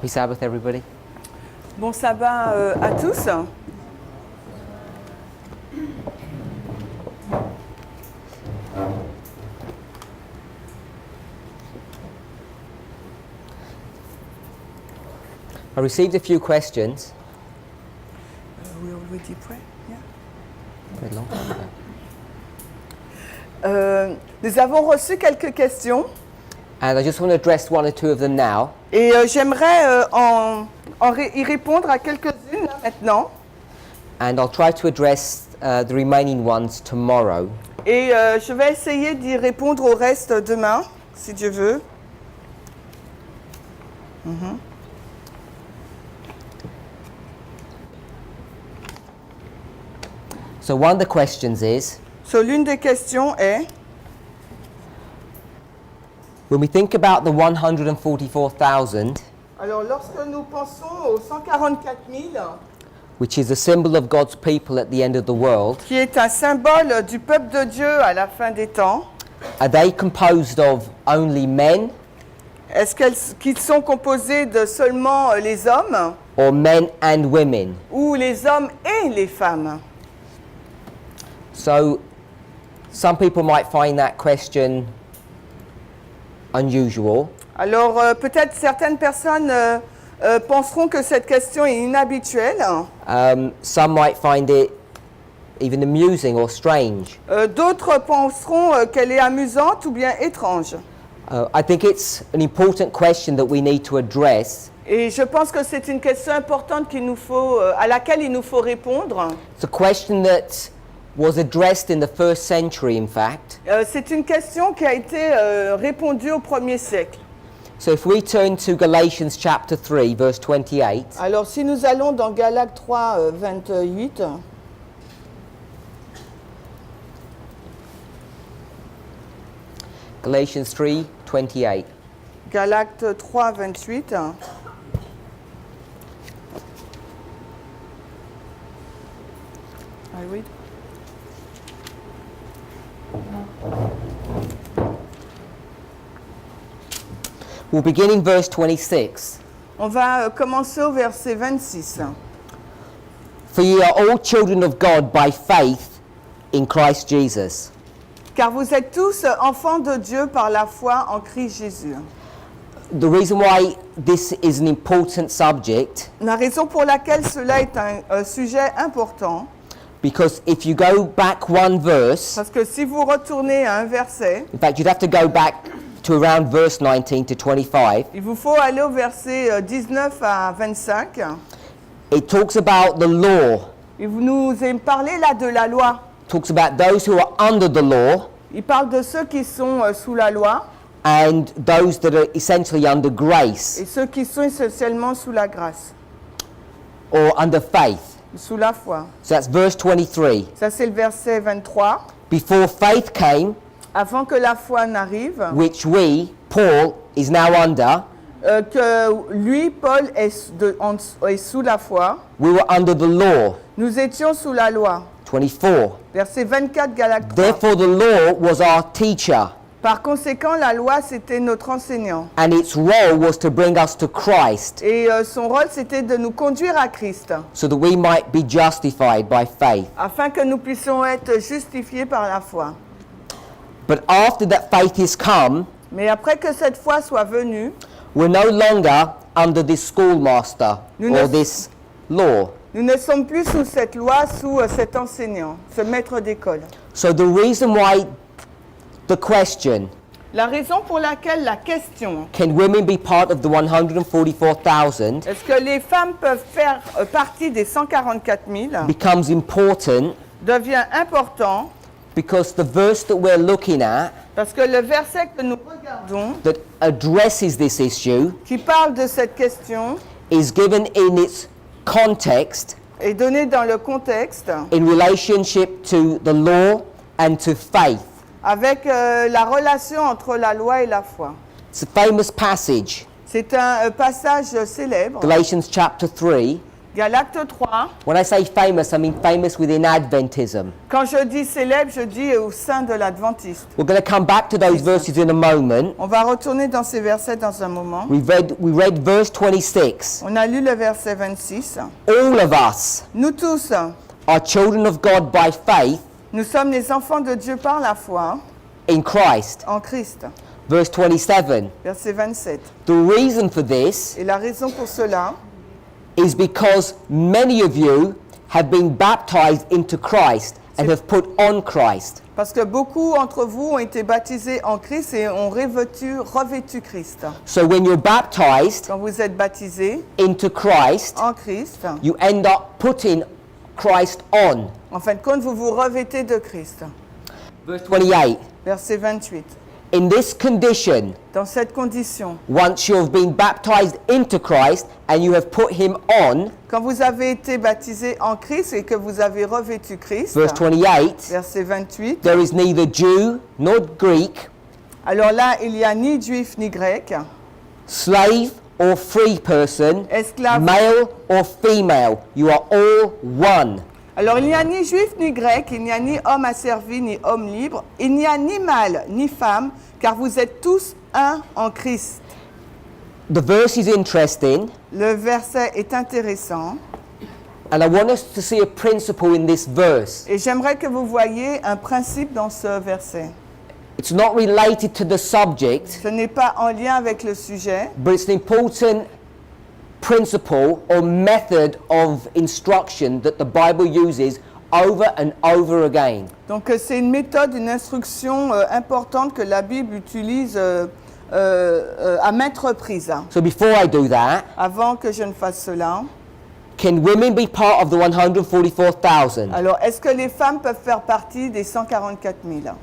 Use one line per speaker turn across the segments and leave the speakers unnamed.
Happy Sabbath, everybody.
Bon sabbat à tous.
I received a few questions.
We already pray. Yeah.
Very long time ago.
Nous avons reçu quelques questions
And I just want to address one or two of them now.
et j'aimerais y répondre à quelques-unes là, maintenant.
And I'll try to address the remaining ones tomorrow.
Et je vais essayer d'y répondre au reste demain, si Dieu veut.
So one of the questions is,
So, l'une des questions est,
when we think about the 144,000,
alors lorsque nous pensons aux 144 000,
which is a symbol of God's people at the end of the world,
qui est un symbole du peuple de Dieu à la fin des temps,
are they composed of only men
est-ce qu'ils sont composés de seulement les hommes
or men and women?
ou les hommes et les femmes?
So some people might find that question unusual.
Alors peut-être certaines personnes penseront que cette question est inhabituelle.
Some might find it even amusing or strange.
D'autres penseront qu'elle est amusante ou bien étrange.
I think it's an important question that we need to address.
Et je pense que c'est une question importante à laquelle il nous faut répondre.
It's a question that was addressed in the first century, in fact.
C'est une question qui a été répondue au 1er siècle.
So if we turn to Galatians chapter 3, verse 28,
Alors si nous allons dans Galates 3, 28,
Galatians 3, 28.
Galates 3, 28, I read.
We'll begin in verse 26.
On va commencer au verset 26.
For ye are all children of God by faith in Christ Jesus.
Car vous êtes tous enfants de Dieu par la foi en Christ Jésus.
The reason why this is an important subject,
La raison pour laquelle cela est un sujet important,
because if you go back one verse,
parce que si vous retournez à un verset,
in fact you'd have to go back to around verse 19 to 25,
il vous faut aller au verset 19 à 25.
it talks about the law.
Il nous est parlé là de la loi.
Talks about those who are under the law
Il parle de ceux qui sont sous la loi
and those that are essentially under grace
et ceux qui sont essentiellement sous la grâce,
or under faith.
sous la foi.
So that's verse 23.
Ça c'est le verset 23.
Before faith came,
Avant que la foi n'arrive,
which we, Paul, is now under,
que lui, Paul, est sous la foi,
we were under the law.
nous étions sous la loi.
24.
Verset 24, Galates 3.
Therefore the law was our teacher,
Par conséquent, la loi, c'était notre enseignant.
and its role was to bring us to Christ,
Et son rôle, c'était de nous conduire à Christ,
so that we might be justified by faith.
afin que nous puissions être justifiés par la foi.
But after that faith is come,
Mais après que cette foi soit venue,
we're no longer under this schoolmaster
Nous
or
ne-
this law.
nous ne sommes plus sous cette loi, sous cet enseignant, ce maître d'école.
So the reason why the question,
La raison pour laquelle la question,
can women be part of the 144,000,
est-ce que les femmes peuvent faire partie des 144 000,
becomes important
devient important
because the verse that we're looking at
parce que le verset que nous regardons,
that addresses this issue
qui parle de cette question,
is given in its context
est donné dans le contexte
in relationship to the law and to faith.
avec la relation entre la loi et la foi.
It's a famous passage,
C'est un passage célèbre,
Galatians chapter 3,
Galates 3.
When I say famous, I mean famous within Adventism.
Quand je dis célèbre, je dis au sein de l'adventiste.
We're going to come back to those verses in a moment.
On va retourner dans ces versets dans un moment.
We read verse 26.
On a lu le verset 26.
All of us
Nous tous,
are children of God by faith
nous sommes les enfants de Dieu par la foi
in Christ.
en Christ.
Verse 27.
Verset 27.
The reason for this
Et la raison pour cela,
is because many of you have been baptized into Christ and have put on Christ.
parce que beaucoup d'entre vous ont été baptisés en Christ et ont revêtu Christ.
So when you're baptized
Quand vous êtes baptisés
into Christ,
en Christ,
you end up putting Christ on.
en fin de compte, vous vous revêtez de Christ.
Verse 28.
Verset 28.
In this condition,
Dans cette condition,
once you have been baptized into Christ and you have put him on,
quand vous avez été baptisés en Christ et que vous avez revêtu Christ,
verse 28,
verset 28,
there is neither Jew nor Greek,
alors là, il n'y a ni juif ni grec,
slave or free person,
esclave.
male or female. You are all one.
Alors il n'y a ni juif ni grec, il n'y a ni homme asservi ni homme libre, il n'y a ni mâle ni femme, car vous êtes tous un en Christ.
The verse is interesting,
Le verset est intéressant
and I want us to see a principle in this verse.
et j'aimerais que vous voyiez un principe dans ce verset.
It's not related to the subject,
Ce n'est pas en lien avec le sujet,
but it's an important principle or method of instruction that the Bible uses over and over again.
donc c'est une méthode, une instruction importante que la Bible utilise à maintes reprises.
So before I do that,
Avant que je ne fasse cela,
can women be part of the 144,000?
alors est-ce que les femmes peuvent faire partie des 144 000?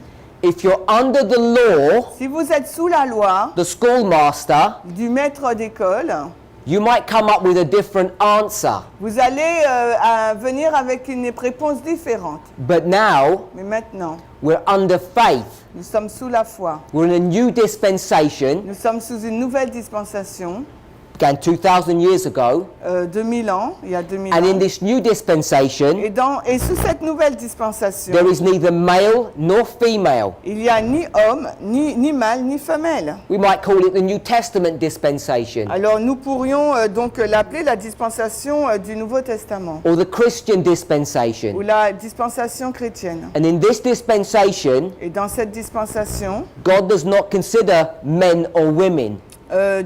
If you're under the law,
Si vous êtes sous la loi
the schoolmaster,
du maître d'école,
you might come up with a different answer.
vous allez venir avec une réponse différente.
But now,
Mais maintenant,
we're under faith.
nous sommes sous la foi.
We're in a new dispensation,
Nous sommes sous une nouvelle dispensation,
began 2,000 years ago.
2000 ans, il y a 2000
And in
ans.
this new dispensation,
Et sous cette nouvelle dispensation,
there is neither male nor female.
il n'y a ni homme, ni mâle, ni femelle.
We might call it the New Testament dispensation
Alors nous pourrions donc l'appeler la dispensation du Nouveau Testament
or the Christian
ou
dispensation.
la dispensation chrétienne.
And in this dispensation,
Et dans cette dispensation,
God does not consider men or women.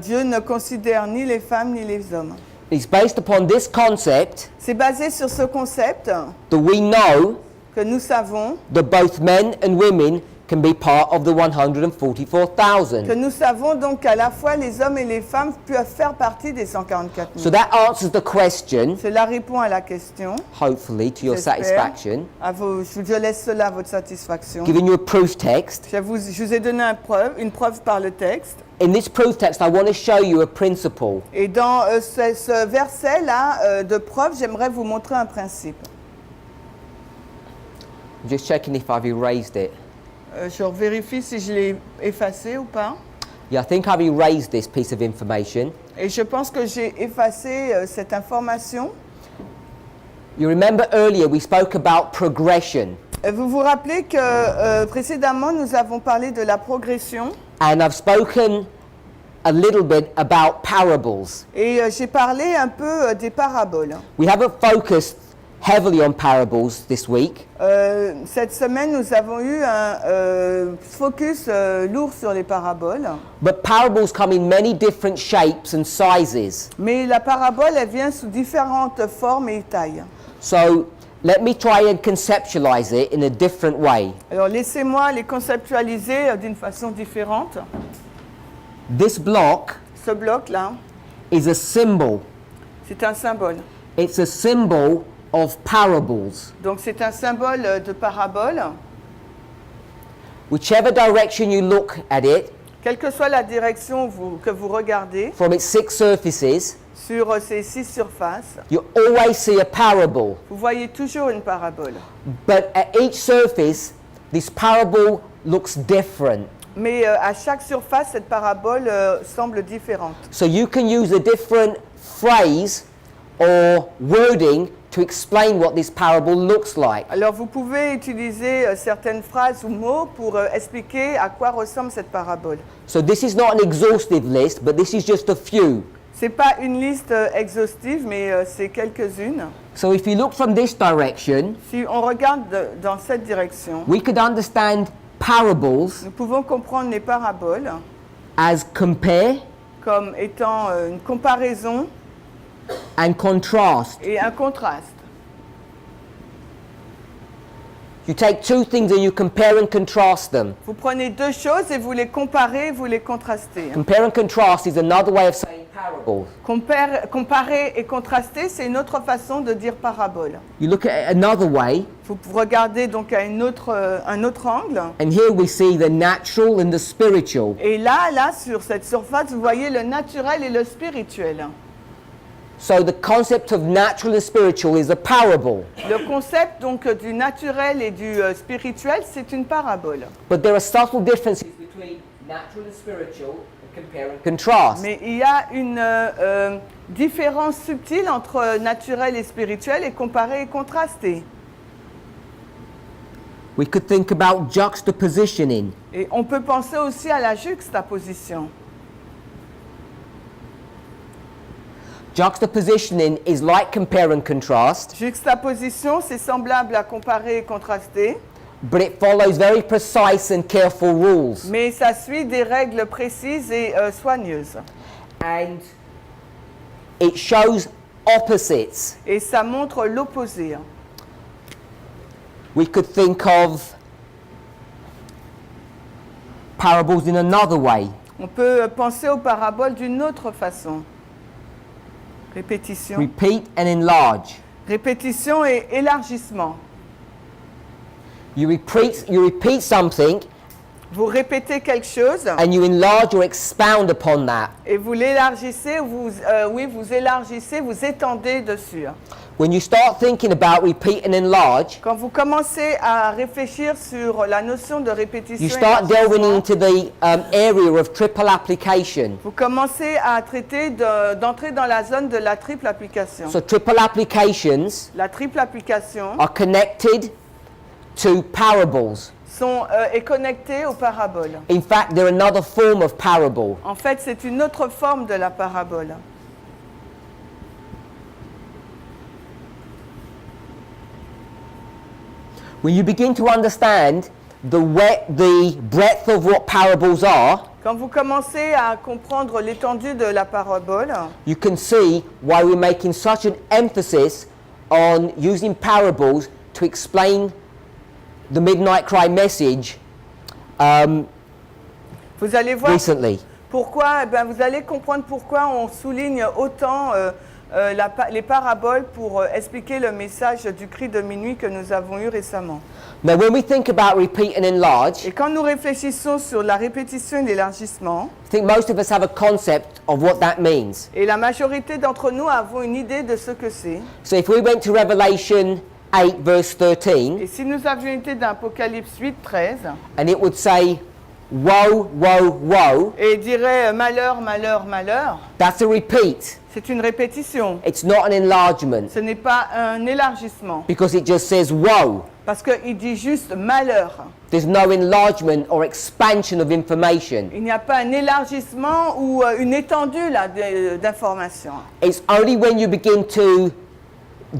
Dieu ne considère ni les femmes ni les hommes.
It's based upon this concept
C'est basé sur ce concept
that we know
que nous savons,
that both men and women can be part of the 144,000.
que nous savons donc qu'à la fois les hommes et les femmes peuvent faire partie des 144 000.
So that answers the question,
Cela répond à la question.
hopefully to your
J'espère.
satisfaction.
Je laisse cela à votre satisfaction.
Giving you a proof text.
Je vous ai donné une preuve par le texte.
In this proof text, I want to show you a principle.
Et dans ce verset-là de preuve, j'aimerais vous montrer un principe.
I'm just checking if I've erased it.
Je vérifie si je l'ai effacé ou pas.
Yeah, I think I've erased this piece of information.
Et je pense que j'ai effacé cette information.
You remember earlier we spoke about progression,
Vous vous rappelez que précédemment, nous avons parlé de la progression.
and I've spoken a little bit about parables.
Et j'ai parlé un peu des paraboles.
We haven't focused heavily on parables this week,
Cette semaine, nous avons eu un focus lourd sur les paraboles.
but parables come in many different shapes and sizes.
Mais la parabole, elle vient sous différentes formes et tailles.
So let me try and conceptualize it in a different way.
Alors laissez-moi les conceptualiser d'une façon différente.
This block
Ce bloc-là,
is a symbol.
c'est un symbole.
It's a symbol of parables.
Donc c'est un symbole de parabole.
Whichever direction you look at it,
Quelle que soit la direction que vous regardez
from its 6 surfaces,
sur ces 6 surfaces,
you always see a parable.
vous voyez toujours une parabole.
But at each surface, this parable looks different.
Mais à chaque surface, cette parabole semble différente.
So you can use a different phrase or wording to explain what this parable looks like.
Alors vous pouvez utiliser certaines phrases ou mots pour expliquer à quoi ressemble cette parabole.
So this is not an exhaustive list, but this is just a few.
C'est pas une liste exhaustive, mais c'est quelques-unes.
So if you look from this direction,
Si on regarde dans cette direction,
we could understand parables
nous pouvons comprendre les paraboles
as compare
comme étant une comparaison
and contrast.
et un contraste.
You take two things and you compare and contrast them.
Vous prenez deux choses et vous les comparez, vous les contrastez.
Compare and contrast is another way of saying parables.
Comparer et contraster, c'est une autre façon de dire parabole.
You look at it another way,
Vous regardez donc à un autre angle.
and here we see the natural and the spiritual.
Et là, sur cette surface, vous voyez le naturel et le spirituel.
So the concept of natural and spiritual is a parable.
Le concept donc du naturel et du spirituel, c'est une parabole.
But there are subtle differences between natural and spiritual and compare and contrast.
Mais il y a une différence subtile entre naturel et spirituel et comparer et contraster.
We could think about juxtapositioning.
Et on peut penser aussi à la juxtaposition.
Juxtapositioning is like compare and contrast,
Juxtaposition, c'est semblable à comparer et contraster,
but it follows very precise and careful rules.
mais ça suit des règles précises et soigneuses.
And it shows opposites.
Et ça montre l'opposé.
We could think of parables in another way.
On peut penser aux paraboles d'une autre façon. Répétition.
Repeat and enlarge.
Répétition et élargissement.
You repeat something
Vous répétez quelque chose
and you enlarge or expound upon that.
et vous l'élargissez, vous élargissez, vous étendez dessus.
When you start thinking about repeat and enlarge,
Quand vous commencez à réfléchir sur la notion de répétition,
you start delving
élargissement,
into the area of triple application.
vous commencez à traiter d'entrer dans la zone de la triple application.
So triple applications
La triple application
are connected to parables.
est connectée aux paraboles.
In fact, they're another form of parable.
En fait, c'est une autre forme de la parabole.
When you begin to understand the breadth of what parables are,
Quand vous commencez à comprendre l'étendue de la parabole,
you can see why we're making such an emphasis on using parables to explain the Midnight Cry message
vous allez voir
recently.
pourquoi, vous allez comprendre pourquoi on souligne autant les paraboles pour expliquer le message du cri de minuit que nous avons eu récemment.
Now, when we think about repeat and enlarge,
Et quand nous réfléchissons sur la répétition et l'élargissement,
I think most of us have a concept of what that means.
et la majorité d'entre nous avons une idée de ce que c'est.
So if we went to Revelation 8 verse 13,
Et si nous avions été dans Apocalypse 8, 13,
and it would say, woe, woe, woe,
et il dirait malheur, malheur, malheur,
that's a repeat.
c'est une répétition.
It's not an enlargement,
Ce n'est pas un élargissement,
because it just says woe.
parce qu'il dit juste malheur.
There's no enlargement or expansion of information.
Il n'y a pas un élargissement ou une étendue là, d'informations.
It's only when you begin to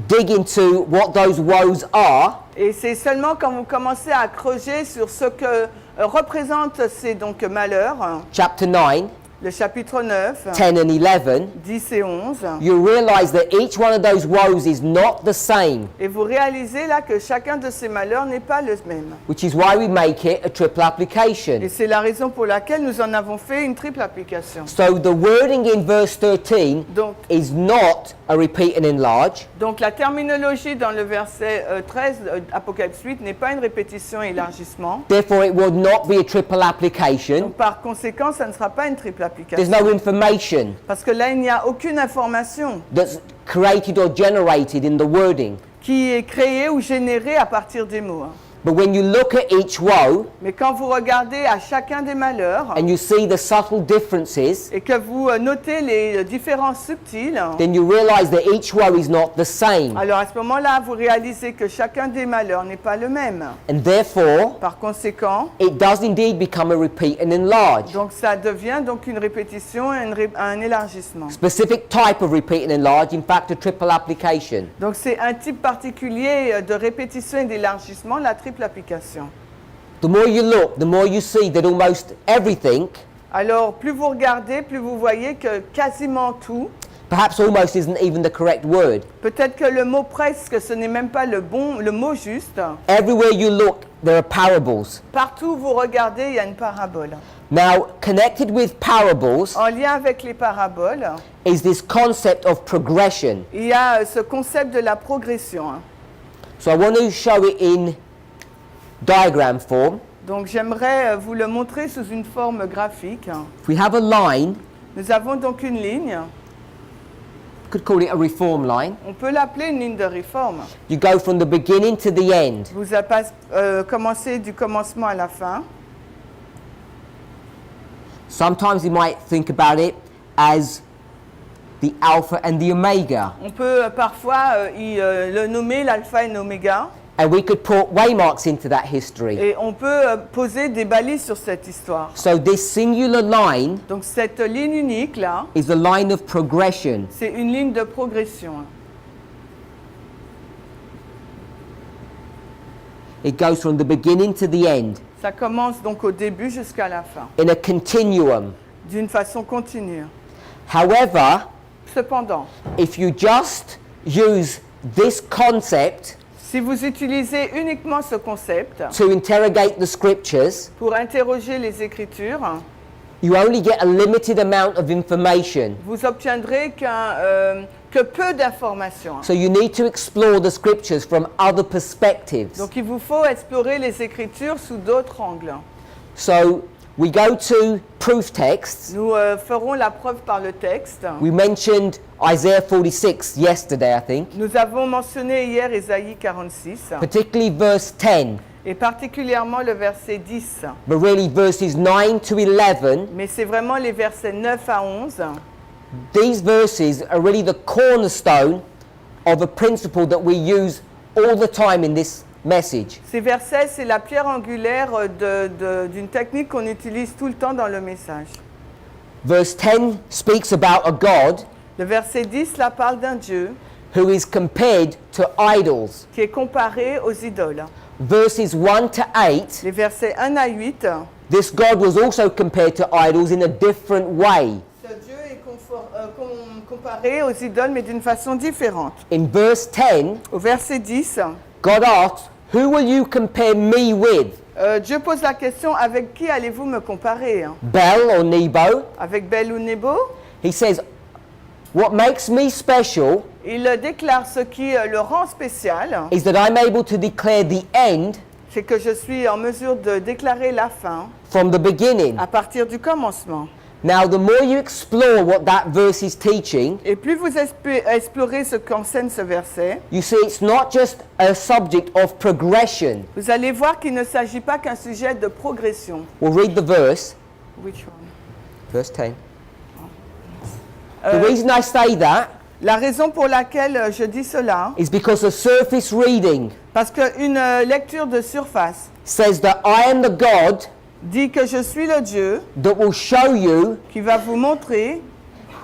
dig into what those woes are
Et c'est seulement quand vous commencez à creuser sur ce que représentent ces donc malheurs,
chapter 9,
le chapitre 9,
10 and 11,
10 et 11,
you realize that each one of those woes is not the same,
et vous réalisez là que chacun de ces malheurs n'est pas le même.
which is why we make it a triple application.
Et c'est la raison pour laquelle nous en avons fait une triple application.
So the wording in verse 13
Donc,
is not a repeat and enlarge.
donc la terminologie dans le verset 13, Apocalypse 8, n'est pas une répétition et élargissement.
Therefore, it will not be a triple application.
Donc par conséquent, ça ne sera pas une triple application.
There's no information
Parce que là, il n'y a aucune information
that's created or generated in the wording.
qui est créée ou générée à partir des mots.
But when you look at each woe
Mais quand vous regardez à chacun des malheurs
and you see the subtle differences,
et que vous notez les différences subtiles,
then you realize that each woe is not the same.
alors à ce moment-là, vous réalisez que chacun des malheurs n'est pas le même.
And therefore,
Par conséquent,
it does indeed become a repeat and enlarge.
donc ça devient donc une répétition et un élargissement.
Specific type of repeat and enlarge, in fact, a triple application.
Donc c'est un type particulier de répétition et d'élargissement, la triple application.
The more you look, the more you see that almost everything,
Alors plus vous regardez, plus vous voyez que quasiment tout,
perhaps almost isn't even the correct word.
peut-être que le mot presque, ce n'est même pas le mot juste.
Everywhere you look, there are parables.
Partout où vous regardez, il y a une parabole.
Now, connected with parables
En lien avec les paraboles,
is this concept of progression.
il y a ce concept de la progression.
So I want to show it in diagram form.
Donc j'aimerais vous le montrer sous une forme graphique.
If we have a line,
Nous avons donc une ligne,
we could call it a reform line.
on peut l'appeler une ligne de réforme.
You go from the beginning to the end.
Vous commencez du commencement à la fin.
Sometimes you might think about it as the alpha and the omega.
On peut parfois le nommer l'alpha et l'oméga.
And we could put waymarks into that history.
Et on peut poser des balises sur cette histoire.
So this singular line
Donc cette ligne unique là,
is the line of progression.
c'est une ligne de progression.
It goes from the beginning to the end
Ça commence donc au début jusqu'à la fin,
in a continuum.
d'une façon continue.
However,
Cependant,
if you just use this concept
si vous utilisez uniquement ce concept
to interrogate the scriptures,
pour interroger les Écritures,
you only get a limited amount of information.
vous obtiendrez que peu d'informations.
So you need to explore the scriptures from other perspectives.
Donc il vous faut explorer les Écritures sous d'autres angles.
So we go to proof texts.
Nous ferons la preuve par le texte.
We mentioned Isaiah 46 yesterday, I think,
Nous avons mentionné hier Ésaïe 46,
particularly verse 10,
et particulièrement le verset 10.
but really verses 9 to 11.
Mais c'est vraiment les versets 9 à 11.
These verses are really the cornerstone of a principle that we use all the time in this message.
Ces versets, c'est la pierre angulaire d'une technique qu'on utilise tout le temps dans le message.
Verse 10 speaks about a God
Le verset 10, là, parle d'un Dieu
who is compared to idols.
qui est comparé aux idoles.
Verses 1 to 8,
Les versets 1 à 8,
this God was also compared to idols in a different way.
ce Dieu est comparé aux idoles, mais d'une façon différente.
In verse 10,
Au verset 10,
God asks, "Who will you compare me with?
Dieu pose la question, avec qui allez-vous me comparer?
Bel or Nebo?"
Avec Bel ou Nebo?
He says, "What makes me special
Il déclare ce qui le rend spécial,
is that I'm able to declare the end
c'est que je suis en mesure de déclarer la fin
from the beginning."
à partir du commencement.
Now, the more you explore what that verse is teaching,
Et plus vous explorez ce qu'enseigne ce verset,
you see it's not just a subject of progression.
vous allez voir qu'il ne s'agit pas qu'un sujet de progression.
We'll read the verse,
Which one?
verse 10. The reason I say that
La raison pour laquelle je dis cela,
is because a surface reading
parce qu'une lecture de surface
says that I am the God
dit que je suis le Dieu
that will show you
qui va vous montrer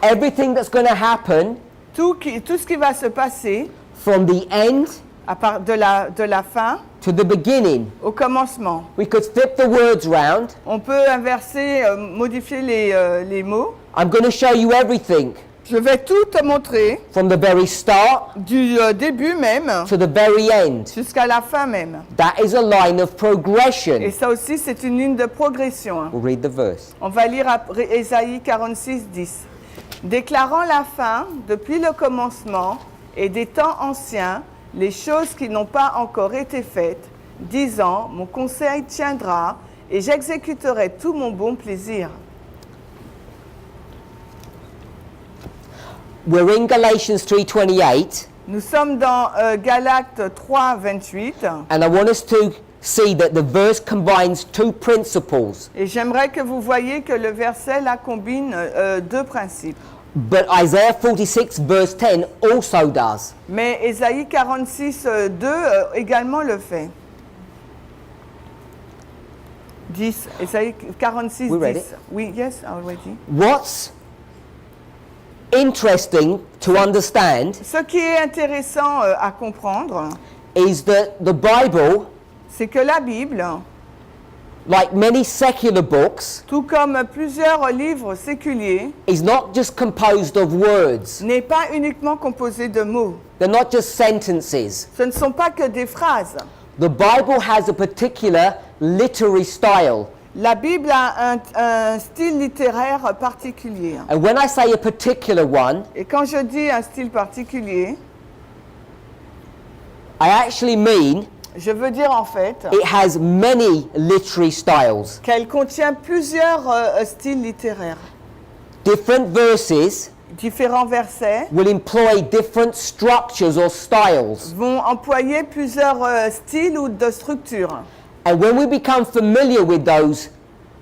everything that's going to happen
tout ce qui va se passer
from the end
à part de la fin
to the beginning.
au commencement.
We could flip the words round.
On peut inverser, modifier les mots.
I'm going to show you everything
Je vais tout te montrer,
from the very start
du début même
to the very end.
jusqu'à la fin même.
That is a line of
Et
progression.
ça aussi, c'est une ligne de progression.
We'll read the verse.
On va lire Ésaïe 46, 10. Déclarant la fin depuis le commencement et des temps anciens, les choses qui n'ont pas encore été faites, disant, mon conseil tiendra et j'exécuterai tout mon bon plaisir.
We're in Galatians 3:28,
Nous sommes dans Galates 3, 28.
and I want us to see that the verse combines two principles.
Et j'aimerais que vous voyiez que le verset là combine deux principes.
But Isaiah 46 verse 10 also does.
Mais Ésaïe 46, 2 également le fait. 10, Ésaïe 46,
We read
10.
it.
Oui, yes, already.
What's interesting to understand
Ce qui est intéressant à comprendre,
is that the Bible,
c'est que la Bible,
like many secular books,
tout comme plusieurs livres séculiers,
is not just composed of words.
n'est pas uniquement composée de mots.
They're not just sentences.
Ce ne sont pas que des phrases.
The Bible has a particular literary style.
La Bible a un style littéraire particulier.
And when I say a particular one,
Et quand je dis un style particulier,
I actually mean
je veux dire en fait
it has many literary styles.
qu'elle contient plusieurs styles littéraires.
Different verses
Différents versets
will employ different structures or styles.
vont employer plusieurs styles ou de structures.
And when we become familiar with those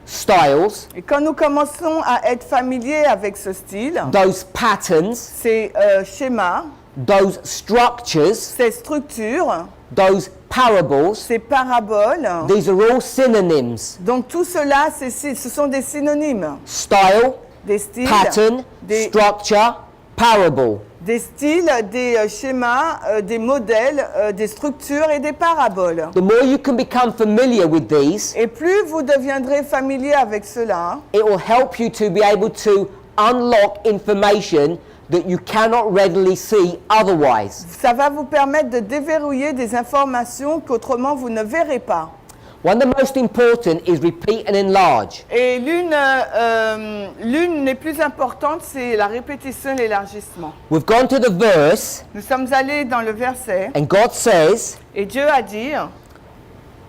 styles,
Et quand nous commençons à être familiers avec ce style,
those patterns,
ces schémas,
those structures,
ces structures,
those parables,
ces paraboles,
these are all synonyms.
donc tout cela, ce sont des synonymes.
Style,
Des styles,
pattern,
des,
structure, parable.
des styles, des schémas, des modèles, des structures et des paraboles.
The more you can become familiar with these,
Et plus vous deviendrez familier avec cela,
it will help you to be able to unlock information that you cannot readily see otherwise.
ça va vous permettre de déverrouiller des informations qu'autrement vous ne verrez pas.
One of the most important is repeat and enlarge.
Et l'une des plus importantes, c'est la répétition et l'élargissement.
We've gone to the verse,
Nous sommes allés dans le verset,
and God says,
et Dieu a dit,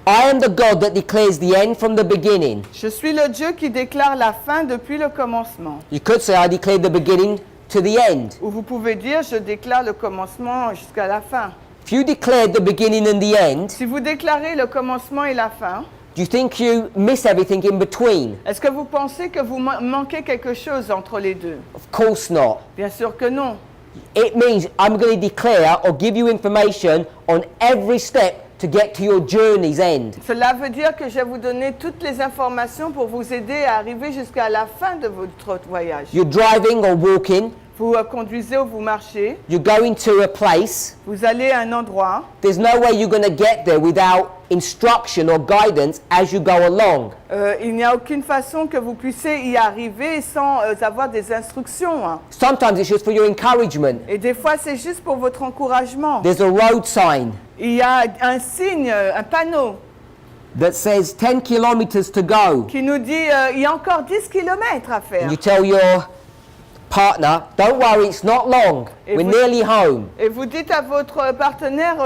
I am the God that declares the end from the beginning.
« Je suis le Dieu qui déclare la fin depuis le commencement.
You could say, I declare the beginning to the end. »
Ou vous pouvez dire, « Je déclare le commencement jusqu'à la fin. »
If you declared the beginning and the end,
Si vous déclarez le commencement et la fin,
do you think you miss everything in between?
est-ce que vous pensez que vous manquez quelque chose entre les deux?
Of course not.
Bien sûr que non.
It means I'm going to declare or give you information on every step to get to your journey's end.
Cela veut dire que je vais vous donner toutes les informations pour vous aider à arriver jusqu'à la fin de votre voyage.
You're driving or walking,
Vous conduisez ou vous marchez,
you're going to a place.
vous allez à un endroit,
There's no way you're going to get there without instruction or guidance as you go along.
il n'y a aucune façon que vous puissiez y arriver sans avoir des instructions. Hein.
Sometimes it's just for your encouragement.
Et des fois, c'est juste pour votre encouragement.
There's a road sign
Il y a un signe, un panneau
that says 10 kilometers to go.
qui nous dit il y a encore 10 km à faire.
And you tell your partner, don't worry, it's not long.
Et
We're
vous-
nearly home.
Et vous dites à votre partenaire,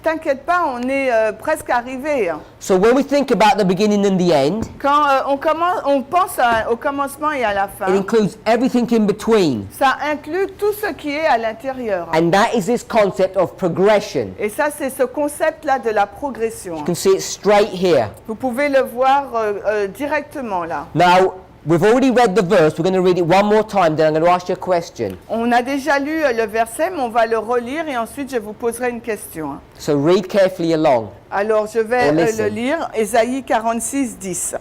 t'inquiète pas, on est presque arrivé.
So when we think about the beginning and the end,
Quand on pense au commencement et à la
it
fin,
includes everything in between.
ça inclut tout ce qui est à l'intérieur.
And that is this concept of progression.
Et ça, c'est ce concept-là de la progression.
You can see it straight here.
Vous pouvez le voir directement là.
Now, we've already read the verse. We're going to read it one more time, then I'm going to ask you a question.
On a déjà lu le verset, mais on va le relire et ensuite je vous poserai une question.
So read carefully along.
Alors je vais
Oh, listen.
le lire, Ésaïe 46, 10.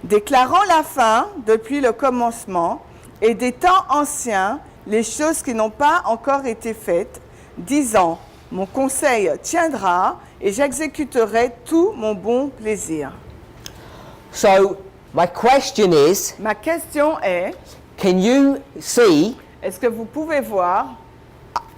Déclarant la fin depuis le commencement et des temps anciens, les choses qui n'ont pas encore été faites, disant, mon conseil tiendra et j'exécuterai tout mon bon plaisir.
So, my question is,
Ma question est,
can you see,
est-ce que vous pouvez voir,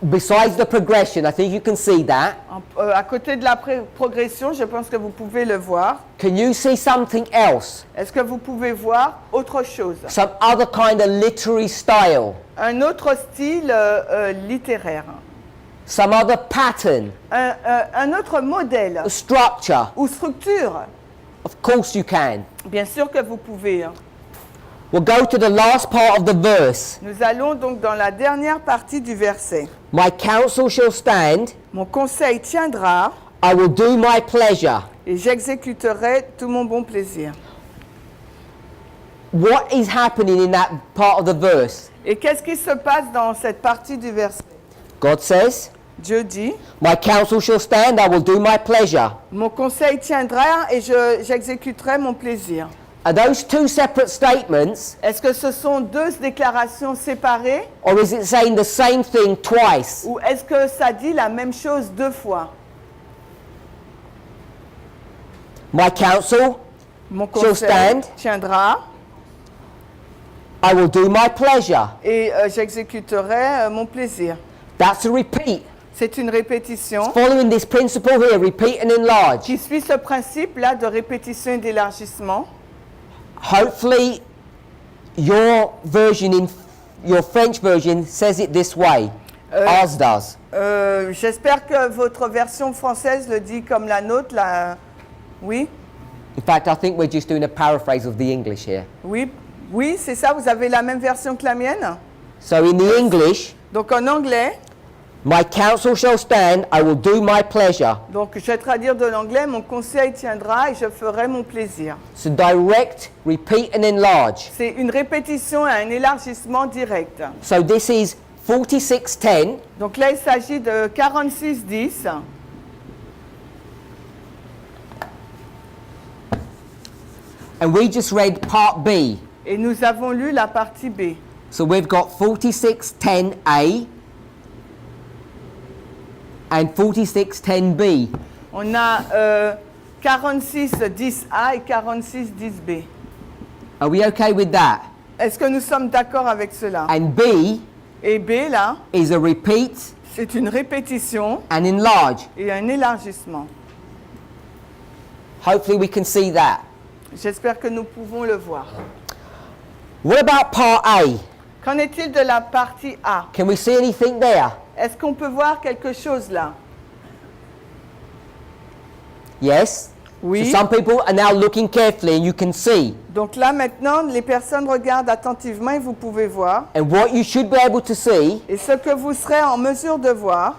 besides the progression, I think you can see that,
à côté de la progression, je pense que vous pouvez le voir,
can you see something else?
est-ce que vous pouvez voir autre chose,
Some other kind of literary style?
un autre style littéraire,
Some other pattern?
un autre modèle
A structure?
ou structure?
Of course you can.
Bien sûr que vous pouvez. Hein.
We'll go to the last part of the verse.
Nous allons donc dans la dernière partie du verset.
My counsel shall stand,
Mon conseil tiendra
I will do my pleasure.
et j'exécuterai tout mon bon plaisir.
What is happening in that part of the verse?
Et qu'est-ce qui se passe dans cette partie du verset?
God says,
Dieu dit,
my counsel shall stand, I will do my pleasure.
mon conseil tiendra et j'exécuterai mon plaisir.
Are those two separate statements,
Est-ce que ce sont deux déclarations séparées
or is it saying the same thing twice?
ou est-ce que ça dit la même chose deux fois?
My counsel,
Mon
Shall
conseil
stand.
tiendra
I will do my pleasure.
et j'exécuterai mon plaisir.
That's a repeat.
C'est une répétition
Following this principle here, repeat and enlarge.
qui suit ce principe-là de répétition et d'élargissement.
Hopefully, your French version says it this way. Ours does.
J'espère que votre version française le dit comme la nôtre. Oui,
In fact, I think we're just doing a paraphrase of the English here.
oui, oui, c'est ça. Vous avez la même version que la mienne.
So in the English,
Donc en anglais,
my counsel shall stand, I will do my pleasure.
donc je vais traduire de l'anglais, mon conseil tiendra et je ferai mon plaisir.
So direct, repeat and enlarge.
C'est une répétition et un élargissement direct.
So this is 46:10.
Donc là, il s'agit de 46:10.
And we just read part B.
Et nous avons lu la partie B.
So we've got 46:10A and 46:10B.
On a 46:10A et 46:10B.
Are we okay with that?
Est-ce que nous sommes d'accord avec cela?
And B
Et B, là,
is a repeat
c'est une répétition
and enlarge.
et un élargissement.
Hopefully we can see that.
J'espère que nous pouvons le voir.
What about part A?
Qu'en est-il de la partie A?
Can we see anything there?
Est-ce qu'on peut voir quelque chose là?
Yes?
Oui.
So some people are now looking carefully and you can see.
Donc là, maintenant, les personnes regardent attentivement et vous pouvez voir.
And what you should be able to see
Et ce que vous serez en mesure de voir,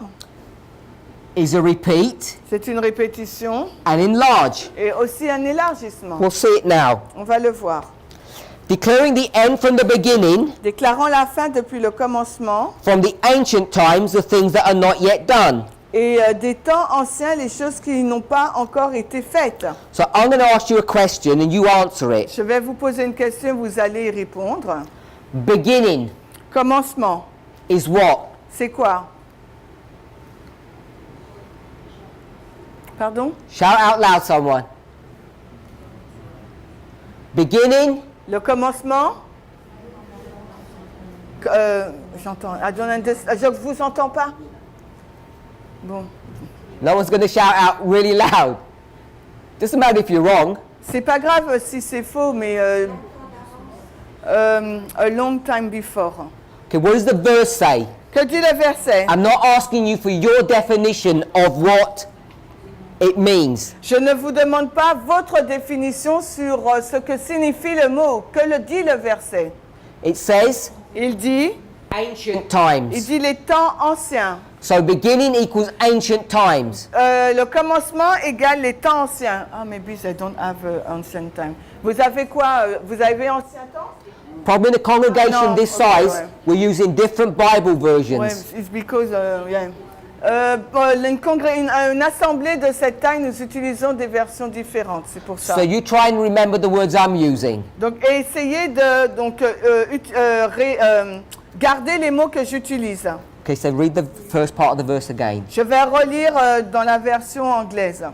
is a repeat
c'est une répétition
and enlarge.
et aussi un élargissement.
We'll see it now.
On va le voir.
Declaring the end from the beginning,
Déclarant la fin depuis le commencement
from the ancient times, the things that are not yet done.
et des temps anciens, les choses qui n'ont pas encore été faites.
So I'm going to ask you a question and you answer it.
Je vais vous poser une question, vous allez y répondre.
Beginning
Commencement,
is what?
c'est quoi? Pardon?
Shout out loud, someone. Beginning
Le commencement? J'entends. Je ne vous entends pas. Bon.
No one's going to shout out really loud. Doesn't matter if you're wrong.
C'est pas grave si c'est faux, mais a long time before.
Okay, what does the verse say?
Que dit le verset?
I'm not asking you for your definition of what it means.
Je ne vous demande pas votre définition sur ce que signifie le mot. Que le dit le verset?
It says
Il dit
ancient times.
les temps anciens.
So beginning equals ancient times.
Le commencement égale les temps anciens. Ah, maybe I don't have ancient time. Vous avez quoi? Vous avez ancien temps?
Probably in a congregation
No,
this
okay,
size,
ouais.
we're using different Bible versions.
Ouais, it's because, yeah. Une assemblée de cette taille, nous utilisons des versions différentes, c'est pour ça.
So you try and remember the words I'm using.
Donc, essayez de garder les mots que j'utilise.
Okay, so read the first part of the verse again.
Je vais relire dans la version anglaise.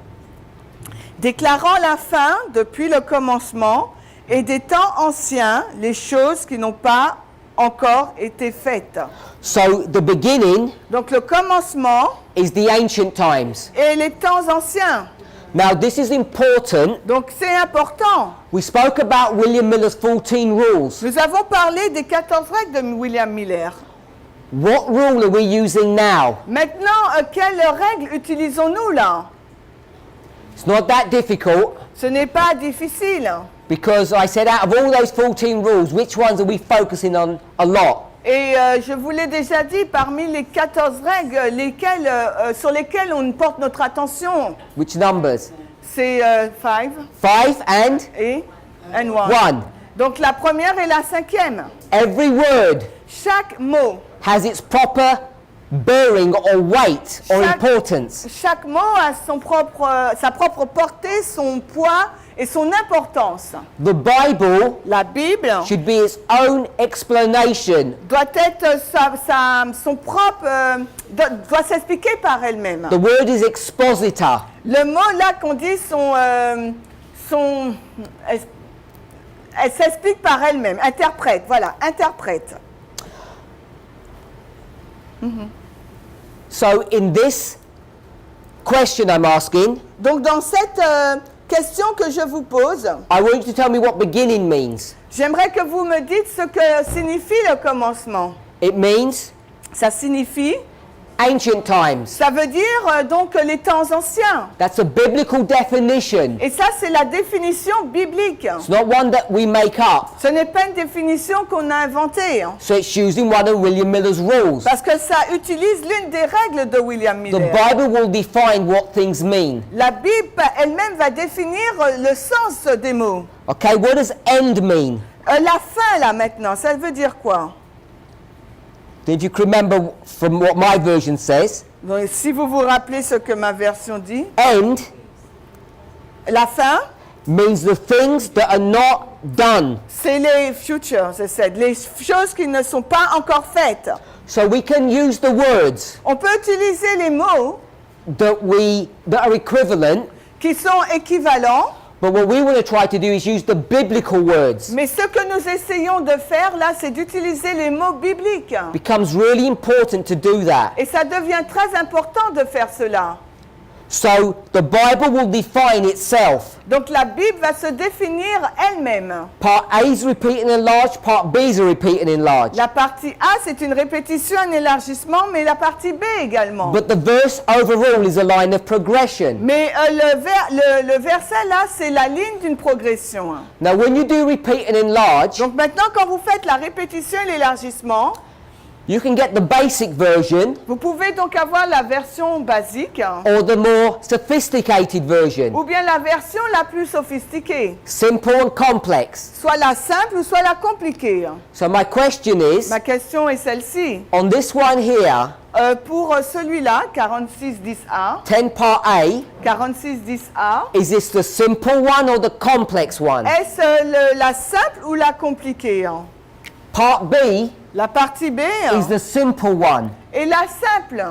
Déclarant la fin depuis le commencement et des temps anciens, les choses qui n'ont pas encore été faites.
So the beginning
Donc, le commencement
is the ancient times.
et les temps anciens.
Now this is important.
Donc, c'est important.
We spoke about William Miller's 14 rules.
Nous avons parlé des 14 règles de William Miller.
What rule are we using now?
Maintenant, quelles règles utilisons-nous là?
It's not that difficult
Ce n'est pas difficile.
because I said out of all those 14 rules, which ones are we focusing on a lot?
Et je vous l'ai déjà dit, parmi les 14 règles sur lesquelles on porte notre attention,
Which numbers?
c'est 5
5 and
et 1.
1.
Donc la première et la cinquième.
Every word
Chaque mot,
has its proper bearing or weight or
Chaque-
importance.
chaque mot a sa propre portée, son poids et son importance.
The Bible
La Bible
should be its own explanation
doit être son propre, doit s'expliquer par elle-même.
The word is expositor.
Le mot là qu'on dit elle s'explique par elle-même. Interprète, voilà, interprète.
So in this question I'm asking,
Donc dans cette question que je vous pose,
I want you to tell me what beginning means.
j'aimerais que vous me dites ce que signifie le commencement.
It means
Ça signifie,
ancient times.
ça veut dire donc les temps anciens.
That's a biblical definition.
Et ça, c'est la définition biblique.
It's not one that we make up.
Ce n'est pas une définition qu'on a inventée, hein,
So it's using one of William Miller's rules.
parce que ça utilise l'une des règles de William
The
Miller.
Bible will define what things mean.
La Bible elle-même va définir le sens des mots.
Okay, what does end mean?
La fin, là, maintenant, ça veut dire quoi?
Did you remember from what my version says?
Donc, si vous vous rappelez ce que ma version dit,
End
la fin,
means the things that are not done.
c'est les futures, les choses qui ne sont pas encore faites.
So we can use the words
On peut utiliser les mots
that are equivalent,
qui sont équivalents,
but what we want to try to do is use the biblical words.
mais ce que nous essayons de faire là, c'est d'utiliser les mots bibliques.
It becomes really important to do that.
Et ça devient très important de faire cela.
So the Bible will define itself.
Donc la Bible va se définir elle-même.
Part A is repeat and enlarge, part B is a repeat and enlarge.
La partie A, c'est une répétition, un élargissement, mais la partie B également.
But the verse overall is a line of progression.
Mais le verset là, c'est la ligne d'une progression.
Now when you do repeat and enlarge,
Donc maintenant, quand vous faites la répétition et l'élargissement,
you can get the basic version
vous pouvez donc avoir la version basique
or the more sophisticated version.
ou bien la version la plus sophistiquée,
Simple and complex.
soit la simple ou soit la compliquée.
So my question is,
Ma question est celle-ci.
on this one here,
Pour celui-là, 4610A,
10 part A,
4610A,
is this the simple one or the complex one?
est-ce la simple ou la compliquée?
Part B
La partie B
is the simple one.
est la simple.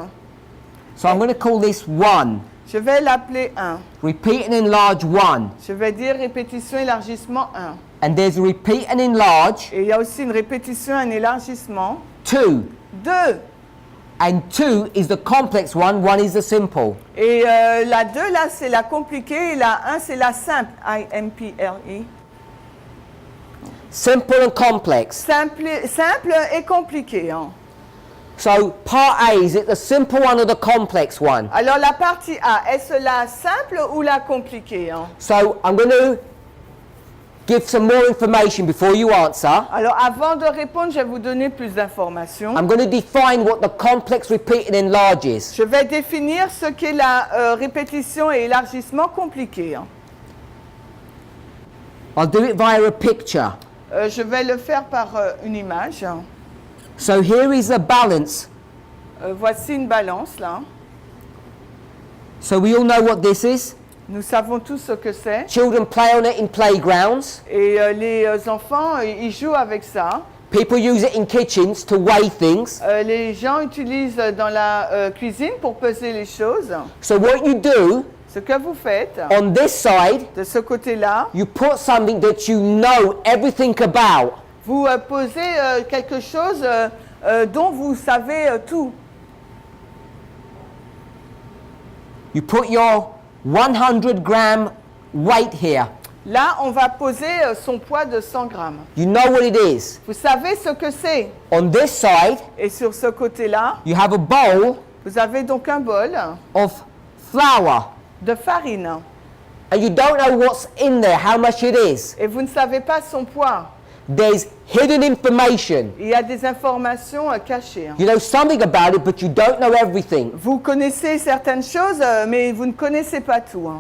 So I'm going to call this 1.
Je vais l'appeler 1.
Repeat and enlarge 1.
Je vais dire répétition, élargissement 1.
And there's a repeat and enlarge
Et il y a aussi une répétition, un élargissement
2.
2.
And 2 is the complex one, 1 is the simple.
Et la 2 là, c'est la compliquée et la 1 c'est la simple. I-M-P-L-E.
Simple and complex.
Simple et compliqué.
So part A, is it the simple one or the complex one?
Alors la partie A, est-ce la simple ou la compliquée?
So I'm going to give some more information before you answer.
Alors avant de répondre, je vais vous donner plus d'informations.
I'm going to define what the complex repeat and enlarge is.
Je vais définir ce qu'est la répétition et élargissement compliqué.
I'll do it via a picture.
Je vais le faire par une image.
So here is a balance.
Voici une balance là.
So we all know what this is.
Nous savons tous ce que c'est.
Children play on it in playgrounds.
Et les enfants, ils jouent avec ça.
People use it in kitchens to weigh things.
Les gens utilisent dans la cuisine pour peser les choses.
So what you do,
Ce que vous faites,
on this side,
de ce côté-là,
you put something that you know everything about.
vous posez quelque chose dont vous savez tout.
You put your 100-gram weight here.
Là, on va poser son poids de 100 grammes.
You know what it is.
Vous savez ce que c'est.
On this side,
Et sur ce côté-là,
you have a bowl
vous avez donc un bol
of flour.
de farine.
And you don't know what's in there, how much it is.
Et vous ne savez pas son poids.
There's hidden information.
Il y a des informations cachées.
You know something about it, but you don't know everything.
Vous connaissez certaines choses, mais vous ne connaissez pas tout.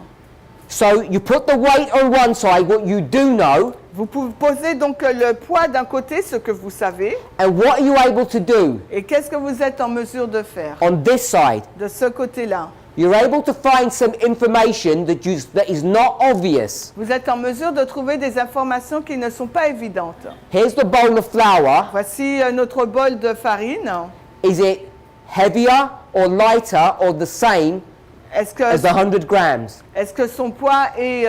So you put the weight on one side, what you do know,
Vous posez donc le poids d'un côté, ce que vous savez,
and what are you able to do
et qu'est-ce que vous êtes en mesure de faire
on this side?
de ce côté-là.
You're able to find some information that is not obvious.
Vous êtes en mesure de trouver des informations qui ne sont pas évidentes.
Here's the bowl of flour.
Voici notre bol de farine.
Is it heavier or lighter or the same
Est-ce
as the
que,
100 grams?
est-ce que son poids est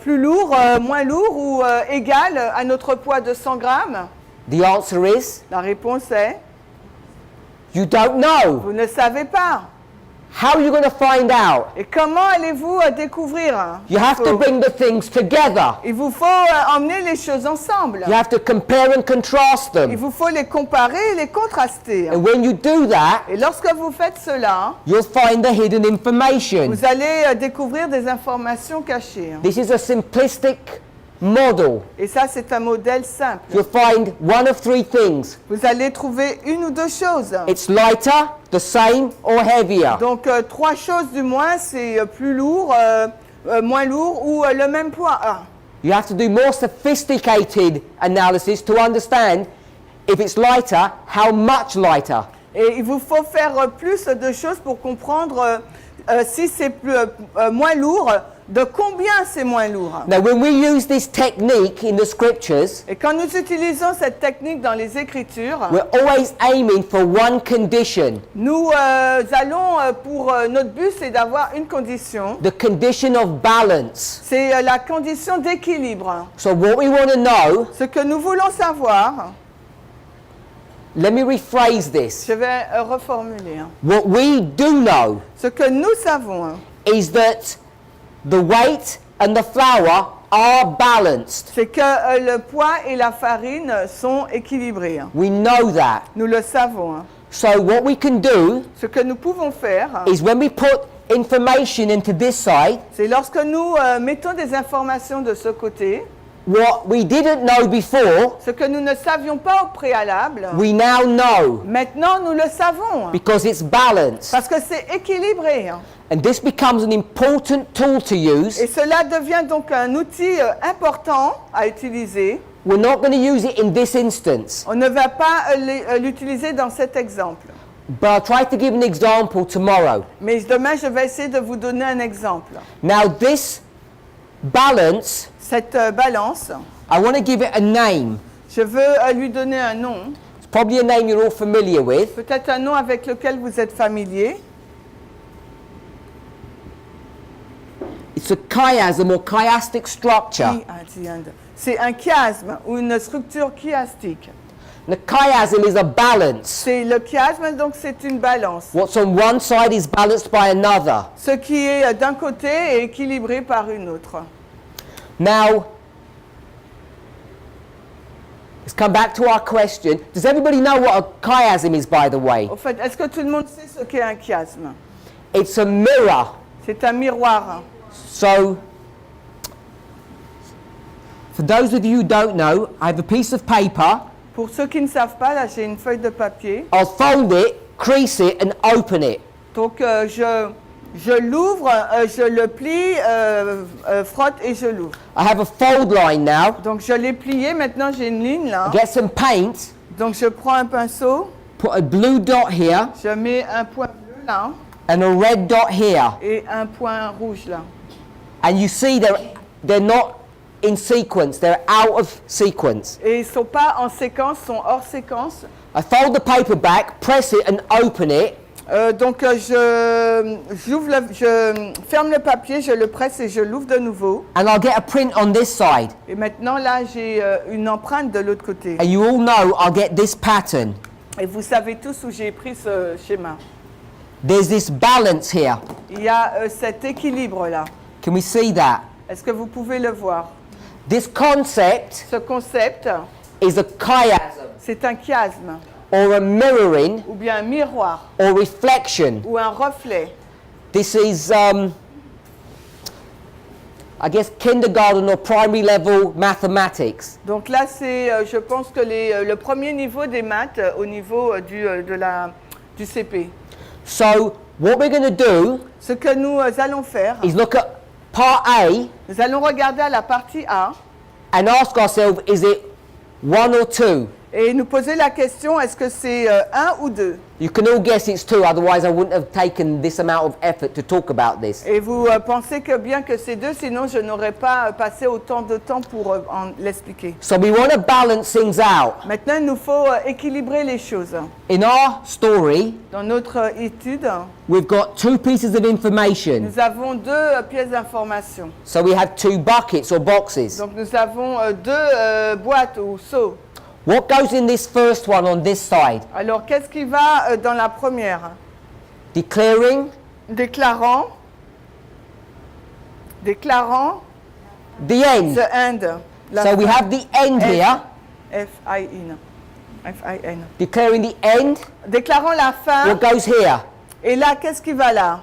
plus lourd, moins lourd ou égal à notre poids de 100 grammes?
The answer is,
La réponse est,
you don't know.
vous ne savez pas.
How are you going to find out?
Et comment allez-vous découvrir?
You have to bring the things together.
Il vous faut emmener les choses ensemble.
You have to compare and contrast
Il
them.
vous faut les comparer et les contraster.
And when you do that,
Et lorsque vous faites cela,
you'll find the hidden information.
vous allez découvrir des informations cachées.
This is a simplistic model.
Et ça, c'est un modèle simple.
You'll find one of three things.
Vous allez trouver une ou deux choses.
It's lighter, the same, or heavier.
Donc, trois choses du moins, c'est plus lourd, moins lourd ou le même poids.
You have to do more sophisticated analysis to understand if it's lighter, how much lighter.
Et il vous faut faire plus de choses pour comprendre si c'est moins lourd, de combien c'est moins lourd.
Now, when we use this technique in the scriptures,
Et quand nous utilisons cette technique dans les Écritures,
we're always aiming for one condition,
nous allons pour notre but, c'est d'avoir une condition.
the condition of balance.
C'est la condition d'équilibre.
So what we want to know,
Ce que nous voulons savoir,
let me rephrase this.
je vais reformuler.
What we do know
Ce que nous savons,
is that the weight and the flour are balanced.
c'est que le poids et la farine sont équilibrés.
We know that.
Nous le savons.
So what we can do
Ce que nous pouvons faire,
is when we put information into this side,
c'est lorsque nous mettons des informations de ce côté,
what we didn't know before,
ce que nous ne savions pas au préalable,
we now know
maintenant nous le savons.
because it's balanced.
Parce que c'est équilibré.
And this becomes an important tool to use.
Et cela devient donc un outil important à utiliser.
We're not going to use it in this instance,
On ne va pas l'utiliser dans cet exemple.
but I'll try to give an example tomorrow.
Mais demain, je vais essayer de vous donner un exemple.
Now this balance,
Cette balance,
I want to give it a name.
je veux lui donner un nom.
It's probably a name you're all familiar with.
Peut-être un nom avec lequel vous êtes familier.
It's a chiasm or chiastic structure.
C'est un chiasme ou une structure chiastique.
The chiasm is a balance.
C'est le chiasme, donc c'est une balance.
What's on one side is balanced by another.
Ce qui est d'un côté est équilibré par une autre.
Now, let's come back to our question. Does everybody know what a chiasm is, by the way?
Au fait, est-ce que tout le monde sait ce qu'est un chiasme?
It's a mirror.
C'est un miroir.
So, for those of you who don't know, I have a piece of paper.
Pour ceux qui ne savent pas, là j'ai une feuille de papier.
I'll fold it, crease it, and open it.
Donc je l'ouvre, je le plie, frotte et je l'ouvre.
I have a fold line now.
Donc je l'ai plié, maintenant j'ai une ligne là.
Get some paint.
Donc je prends un pinceau,
Put a blue dot here
je mets un point bleu là
and a red dot here.
et un point rouge là.
And you see they're not in sequence. They're out of sequence.
Et ils ne sont pas en séquence, sont hors séquence.
I fold the paper back, press it, and open it.
Donc je ferme le papier, je le presse et je l'ouvre de nouveau.
And I'll get a print on this side.
Et maintenant là j'ai une empreinte de l'autre côté.
And you all know I'll get this pattern.
Et vous savez tous où j'ai pris ce schéma.
There's this balance here.
Il y a cet équilibre là.
Can we see that?
Est-ce que vous pouvez le voir?
This concept
Ce concept,
is a chiasm,
c'est un chiasme,
or a mirroring,
ou bien un miroir,
or reflection.
ou un reflet.
This is, I guess, kindergarten or primary level mathematics.
Donc là, c'est, je pense que le premier niveau des maths au niveau du CP.
So what we're going to do
Ce que nous allons faire,
is look at part A
Nous allons regarder à la partie A
and ask ourselves, is it 1 or 2?
et nous poser la question, est-ce que c'est 1 ou 2?
You can all guess it's 2, otherwise I wouldn't have taken this amount of effort to talk about this.
Et vous pensez que bien que c'est 2, sinon je n'aurais pas passé autant de temps pour l'expliquer.
So we want to balance things out.
Maintenant, il nous faut équilibrer les choses.
In our story,
Dans notre étude,
we've got 2 pieces of information.
nous avons 2 pièces d'information.
So we have 2 buckets or boxes.
Donc nous avons 2 boîtes ou seaux.
What goes in this first one on this side?
Alors, qu'est-ce qui va dans la première?
Declaring
Déclarant
the end.
the end. La
So we
fin.
have the end here.
F-I-N. F-I-N.
Declaring the end.
Déclarant la fin.
What goes here?
Et là, qu'est-ce qui va là?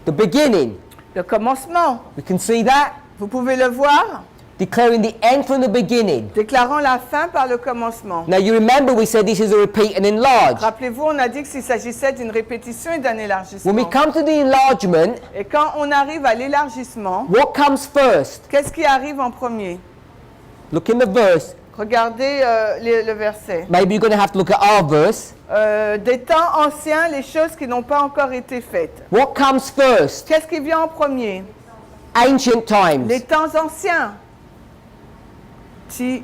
The beginning.
Le commencement.
We can see that.
Vous pouvez le voir?
Declaring the end from the beginning.
Déclarant la fin par le commencement.
Now you remember we said this is a repeat and enlarge.
Rappelez-vous, on a dit que s'il s'agissait d'une répétition et d'un élargissement.
When we come to the enlargement,
Et quand on arrive à l'élargissement,
what comes first?
qu'est-ce qui arrive en premier?
Look in the verse.
Regardez le verset.
Maybe you're going to have to look at our verse.
Des temps anciens, les choses qui n'ont pas encore été faites.
What comes first?
Qu'est-ce qui vient en premier?
Ancient times.
Les temps anciens.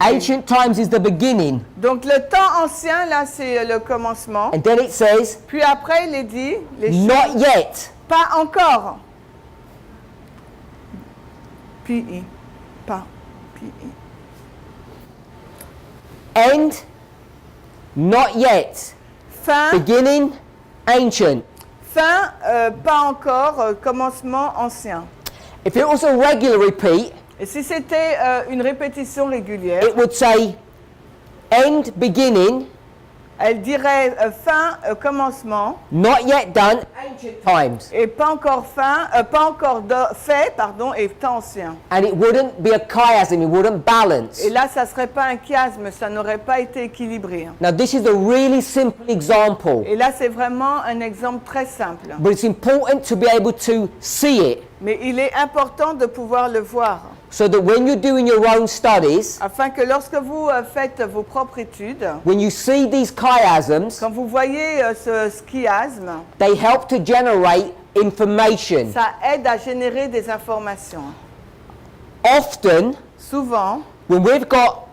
Ancient times is the beginning.
Donc le temps ancien, là, c'est le commencement.
And then it says,
Puis après, il est dit, les choses,
not yet.
pas encore. P-I. Pas. P-I.
End, not yet.
Fin,
Beginning, ancient.
fin, pas encore, commencement ancien.
If it was a regular repeat,
Et si c'était une répétition régulière,
it would say end, beginning,
elle dirait fin, commencement,
not yet done, ancient times.
et pas encore fin, pas encore fait, pardon, et temps ancien.
And it wouldn't be a chiasm, it wouldn't balance.
Et là, ça serait pas un chiasme, ça n'aurait pas été équilibré.
Now this is a really simple example,
Et là, c'est vraiment un exemple très simple.
but it's important to be able to see it,
Mais il est important de pouvoir le voir,
so that when you're doing your own studies,
afin que lorsque vous faites vos propres études,
when you see these chiasms,
quand vous voyez ce chiasme,
they help to generate information.
ça aide à générer des informations.
Often,
Souvent,
when we've got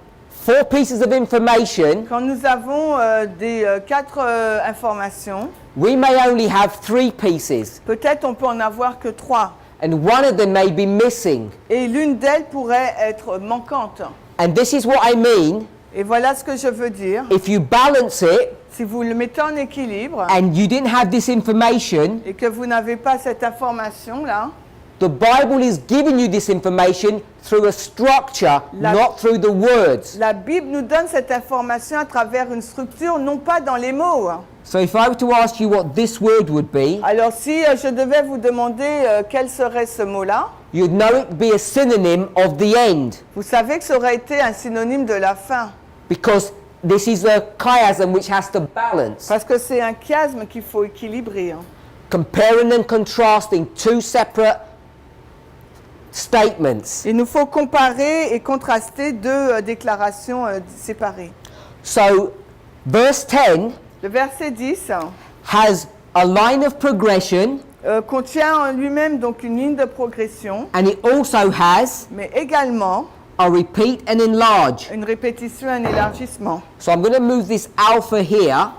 4 pieces of information,
quand nous avons des 4 informations,
we may only have 3 pieces,
peut-être on peut en avoir que 3.
and one of them may be missing.
Et l'une d'elles pourrait être manquante.
And this is what I mean.
Et voilà ce que je veux dire.
If you balance it
Si vous le mettez en équilibre
and you didn't have this information,
et que vous n'avez pas cette information-là,
the Bible is giving you this information through a structure, not through the words.
la Bible nous donne cette information à travers une structure, non pas dans les mots.
So if I were to ask you what this word would be,
Alors si je devais vous demander quel serait ce mot-là,
you'd know it to be a synonym of the end,
vous savez que ça aurait été un synonyme de la fin.
because this is a chiasm which has to balance.
Parce que c'est un chiasme qu'il faut équilibrer.
Comparing and contrasting 2 separate statements.
Il nous faut comparer et contraster 2 déclarations séparées.
So verse 10
Le verset 10
has a line of progression,
contient en lui-même donc une ligne de progression,
and it also has
mais également
a repeat and enlarge.
une répétition et un élargissement.
So I'm going to move this alpha here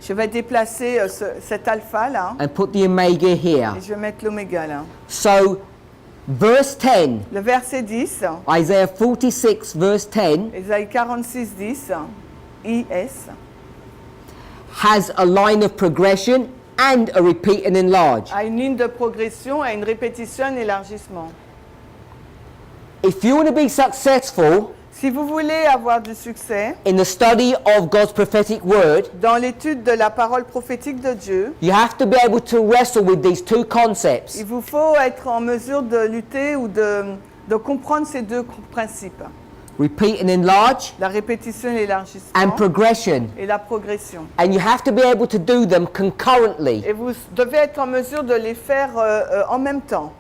Je vais déplacer cet alpha là
and put the omega here.
et je vais mettre l'oméga là.
So verse 10,
Le verset 10,
Isaiah 46 verse 10,
Ésaïe 46, 10, IS,
has a line of progression and a repeat and enlarge.
a une ligne de progression et une répétition et un élargissement.
If you want to be successful
Si vous voulez avoir du succès
in the study of God's prophetic word,
dans l'étude de la parole prophétique de Dieu,
you have to be able to wrestle with these 2 concepts.
il vous faut être en mesure de lutter ou de comprendre ces 2 principes.
Repeat and enlarge,
La répétition et l'élargissement
and progression.
et la progression.
And you have to be able to do them concurrently.
Et vous devez être en mesure de les faire en même temps.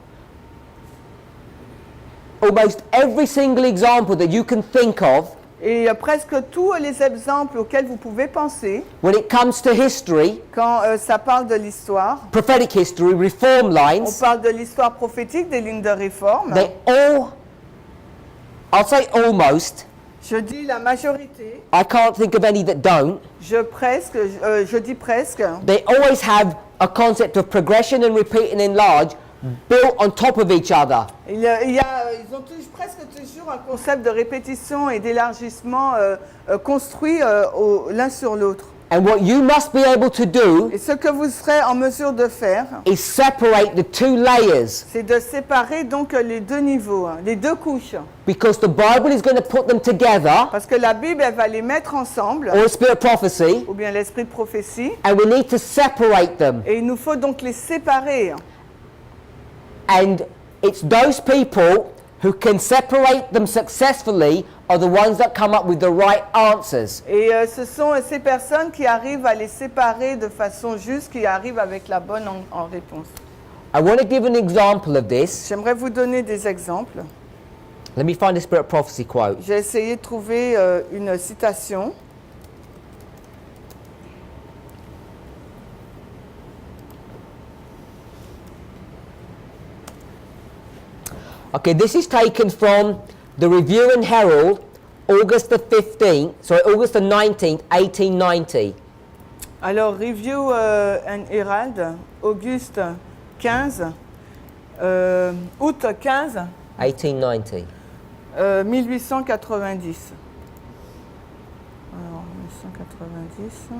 almost every single example that you can think of
Et presque tous les exemples auxquels vous pouvez penser,
when it comes to history,
quand ça parle de l'histoire,
prophetic history, reform
on
lines,
parle de l'histoire prophétique, des lignes de réforme.
they all, I'll say almost,
Je dis la majorité,
I can't think of any that don't,
je dis presque,
they always have a concept of progression and repeat and enlarge built on top of each other.
ils ont presque toujours un concept de répétition et d'élargissement construit l'un sur l'autre.
And what you must be able to do
Et ce que vous serez en mesure de faire,
is separate the two layers,
c'est de séparer donc les deux niveaux, les deux couches.
because the Bible is going to put them together,
Parce que la Bible, elle va les mettre ensemble,
or a spirit of prophecy,
ou bien l'esprit de prophétie,
and we need to separate them.
et il nous faut donc les séparer.
And it's those people who can separate them successfully are the ones that come up with the right answers.
Et ce sont ces personnes qui arrivent à les séparer de façon juste, qui arrivent avec la bonne en réponse.
I want to give an example of this.
J'aimerais vous donner des exemples.
Let me find a spirit of prophecy quote.
J'ai essayé de trouver une citation.
Okay, this is taken from the Review and Herald, August the 19th, 1890.
Alors, Review and Herald, Auguste 15, août 15,
1890.
1890. Alors, 1890.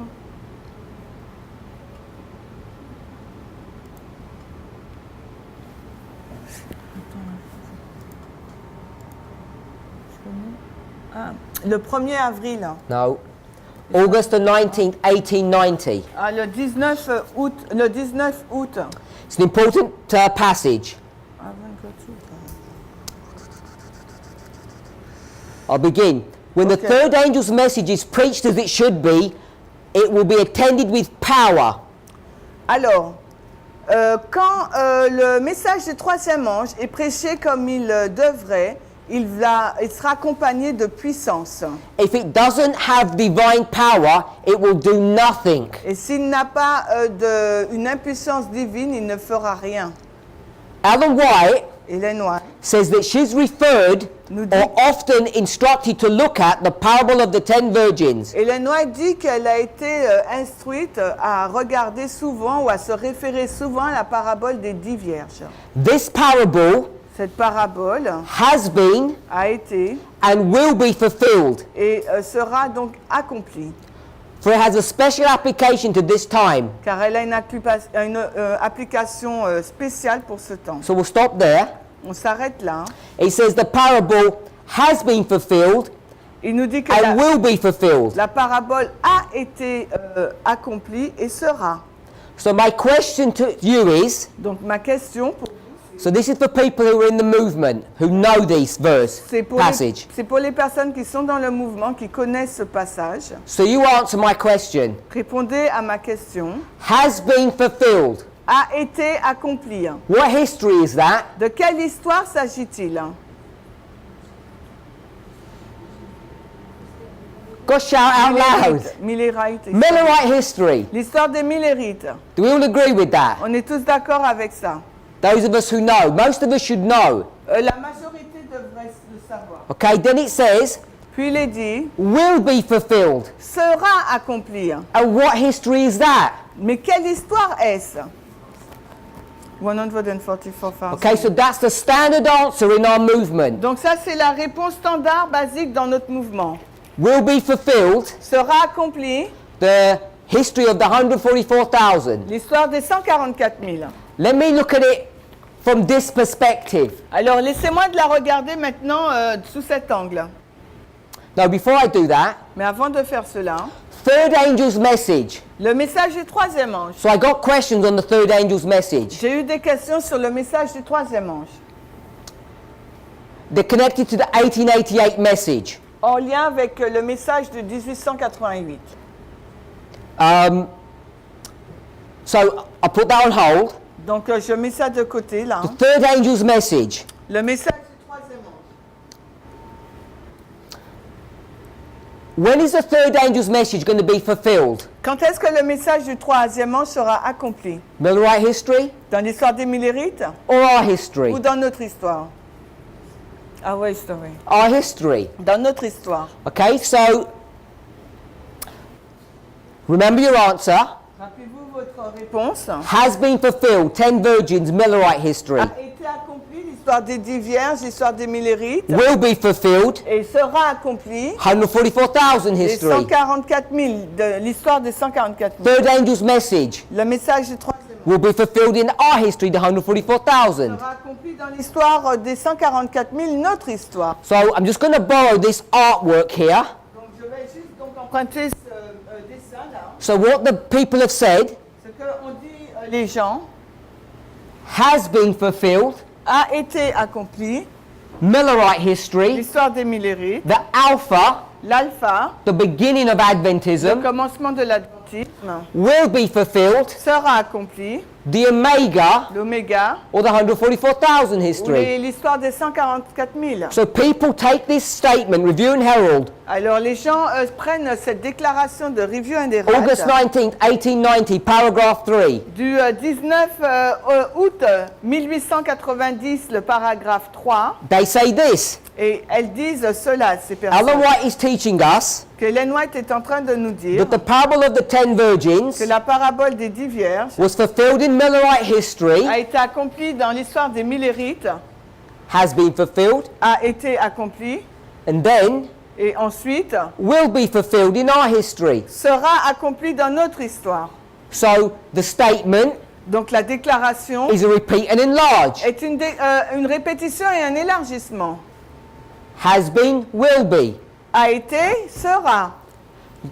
Ah, le 1er avril.
No. August the 19th, 1890.
Ah, le 19 août. Le 19 août.
It's an important passage. I'll begin. When the
Okay.
third angel's message is preached as it should be, it will be attended with power.
Alors, quand le message du troisième ange est prêché comme il devrait, il sera accompagné de puissance.
If it doesn't have divine power, it will do nothing.
Et s'il n'a pas une impuissance divine, il ne fera rien.
Ellen White
Hélène White
says that she's referred
nous dit,
or often instructed to look at the parable of the 10 virgins.
Hélène White dit qu'elle a été instruite à regarder souvent ou à se référer souvent à la parabole des 10 vierges.
This parable
Cette parabole
has been
a été
and will be fulfilled,
et sera donc accomplie,
for it has a special application to this time.
car elle a une application spéciale pour ce temps.
So we'll stop there.
On s'arrête là.
It says the parable has been fulfilled
Il nous dit que
and will be fulfilled.
la parabole a été accomplie et sera.
So my question to you is,
Donc ma question,
so this is for people who are in the movement, who know this verse,
c'est pour les personnes qui sont dans le mouvement, qui connaissent ce passage.
So you answer my question.
Répondez à ma question.
Has been fulfilled.
A été accompli.
What history is that?
De quelle histoire s'agit-il?
Go shout out loud.
Millérite.
Millerite history.
L'histoire des Millérites.
Do we all agree with that?
On est tous d'accord avec ça.
Those of us who know. Most of us should know.
La majorité devrait le savoir.
Okay, then it says,
Puis il est dit,
will be fulfilled.
sera accompli.
And what history is that?
Mais quelle histoire est-ce? 144,000.
Okay, so that's the standard answer in our movement.
Donc ça, c'est la réponse standard basique dans notre mouvement.
Will be fulfilled.
Sera accompli
The history of the 144,000.
l'histoire des 144 000.
Let me look at it from this perspective.
Alors, laissez-moi de la regarder maintenant sous cet angle.
Now, before I do that,
Mais avant de faire cela,
third angel's message.
le message du troisième ange.
So I got questions on the third angel's message.
J'ai eu des questions sur le message du troisième ange,
They're connected to the 1888 message.
en lien avec le message de 1888.
So I put that on hold.
Donc, je mets ça de côté, là.
The third angel's message.
Le message du troisième ange.
When is the third angel's message going to be fulfilled?
Quand est-ce que le message du troisième ange sera accompli?
Millerite history
Dans l'histoire des Millérites
or our history?
ou dans notre histoire? Our history.
Our history.
Dans notre histoire.
Okay, so remember your answer.
Rappelez-vous votre réponse.
Has been fulfilled. 10 virgins, Millerite history.
A été accompli l'histoire des 10 vierges, l'histoire des Millérites.
Will be fulfilled.
Et sera accompli
144,000
les
history.
144 000, l'histoire des 144 000.
Third angel's message
Le message du troisième ange
will be fulfilled in our history, the 144,000.
sera accompli dans l'histoire des 144 000, notre histoire.
So I'm just going to borrow this artwork here.
Donc je vais juste donc emprunter ce dessin-là.
So what the people have said
Ce qu'on dit les gens
has been fulfilled.
a été accompli.
Millerite history,
L'histoire des Millérites,
the Alpha,
l'alpha,
the beginning of
le
Adventism,
commencement de l'adventisme,
will be fulfilled.
sera accompli.
The Omega,
L'oméga,
or the 144,000
ou
history.
l'histoire des 144 000.
So people take this statement, Review and Herald,
Alors les gens prennent cette déclaration de Review and Herald
August 19th, 1890, paragraph 3.
du 19 août 1890, le paragraphe 3,
They say this.
et elles disent cela, ces
Ellen
personnes,
White is teaching us
que Ellen White est en train de nous dire
that the parable of the 10 virgins
que la parabole des 10 vierges
was fulfilled in Millerite history,
a été accomplie dans l'histoire des Millérites,
has been fulfilled,
a été accomplie,
and then
et ensuite
will be fulfilled in our history.
sera accomplie dans notre histoire.
So the statement
Donc la déclaration
is a repeat and enlarge.
est une répétition et un élargissement.
Has been, will be.
A été, sera.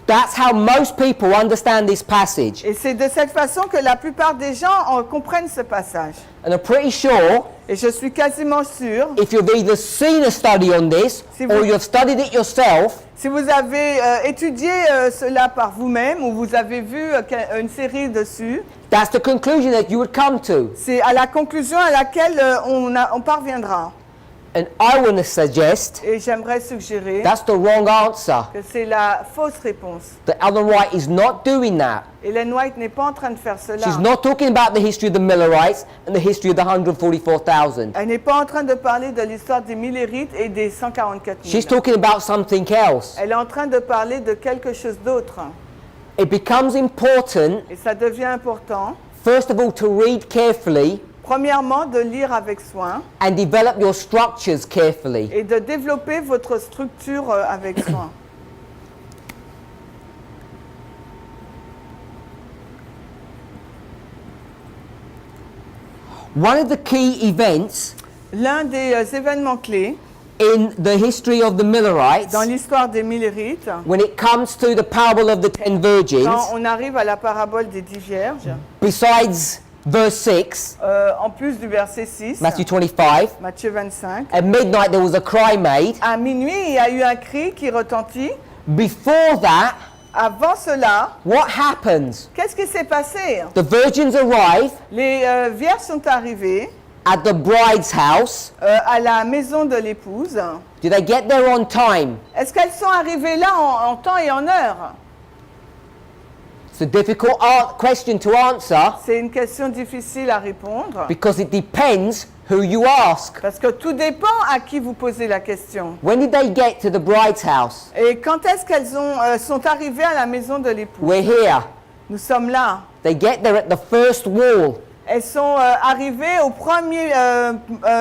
That's how most people understand this passage.
Et c'est de cette façon que la plupart des gens comprennent ce passage.
And I'm pretty sure
Et je suis quasiment sûre,
if you've either seen a study on this
Si
or
vous-
you've studied it yourself,
si vous avez étudié cela par vous-même ou vous avez vu une série dessus,
that's the conclusion that you would come to.
c'est à la conclusion à laquelle on parviendra.
And I want to suggest
Et j'aimerais suggérer
that's the wrong answer.
que c'est la fausse réponse.
That Ellen White is not doing that.
Ellen White n'est pas en train de faire cela.
She's not talking about the history of the Millerites and the history of the 144,000.
Elle n'est pas en train de parler de l'histoire des Millérites et des 144 000.
She's talking about something else.
Elle est en train de parler de quelque chose d'autre.
It becomes important,
Et ça devient important,
first of all, to read carefully
premièrement, de lire avec soin
and develop your structures carefully.
et de développer votre structure avec soin.
One of the key events
L'un des événements clés
in the history of the Millerites,
dans l'histoire des Millérites,
when it comes to the parable of the 10
quand
virgins,
on arrive à la parabole des 10 vierges,
besides verse 6,
en plus du verset 6,
Matthew 25,
Matthieu 25,
at midnight there was a cry made.
à minuit, il y a eu un cri qui retentit.
Before that,
Avant cela,
what happens?
qu'est-ce qui s'est passé?
The virgins arrive
Les vierges sont arrivées
at the bride's house.
à la maison de l'épouse.
Do they get there on time?
Est-ce qu'elles sont arrivées là en temps et en heure?
It's a difficult question to answer
C'est une question difficile à répondre
because it depends who you ask.
parce que tout dépend à qui vous posez la question.
When did they get to the bride's house?
Et quand est-ce qu'elles sont arrivées à la maison de l'épouse?
We're here.
Nous sommes là.
They get there at the first wall,
Elles sont arrivées au premier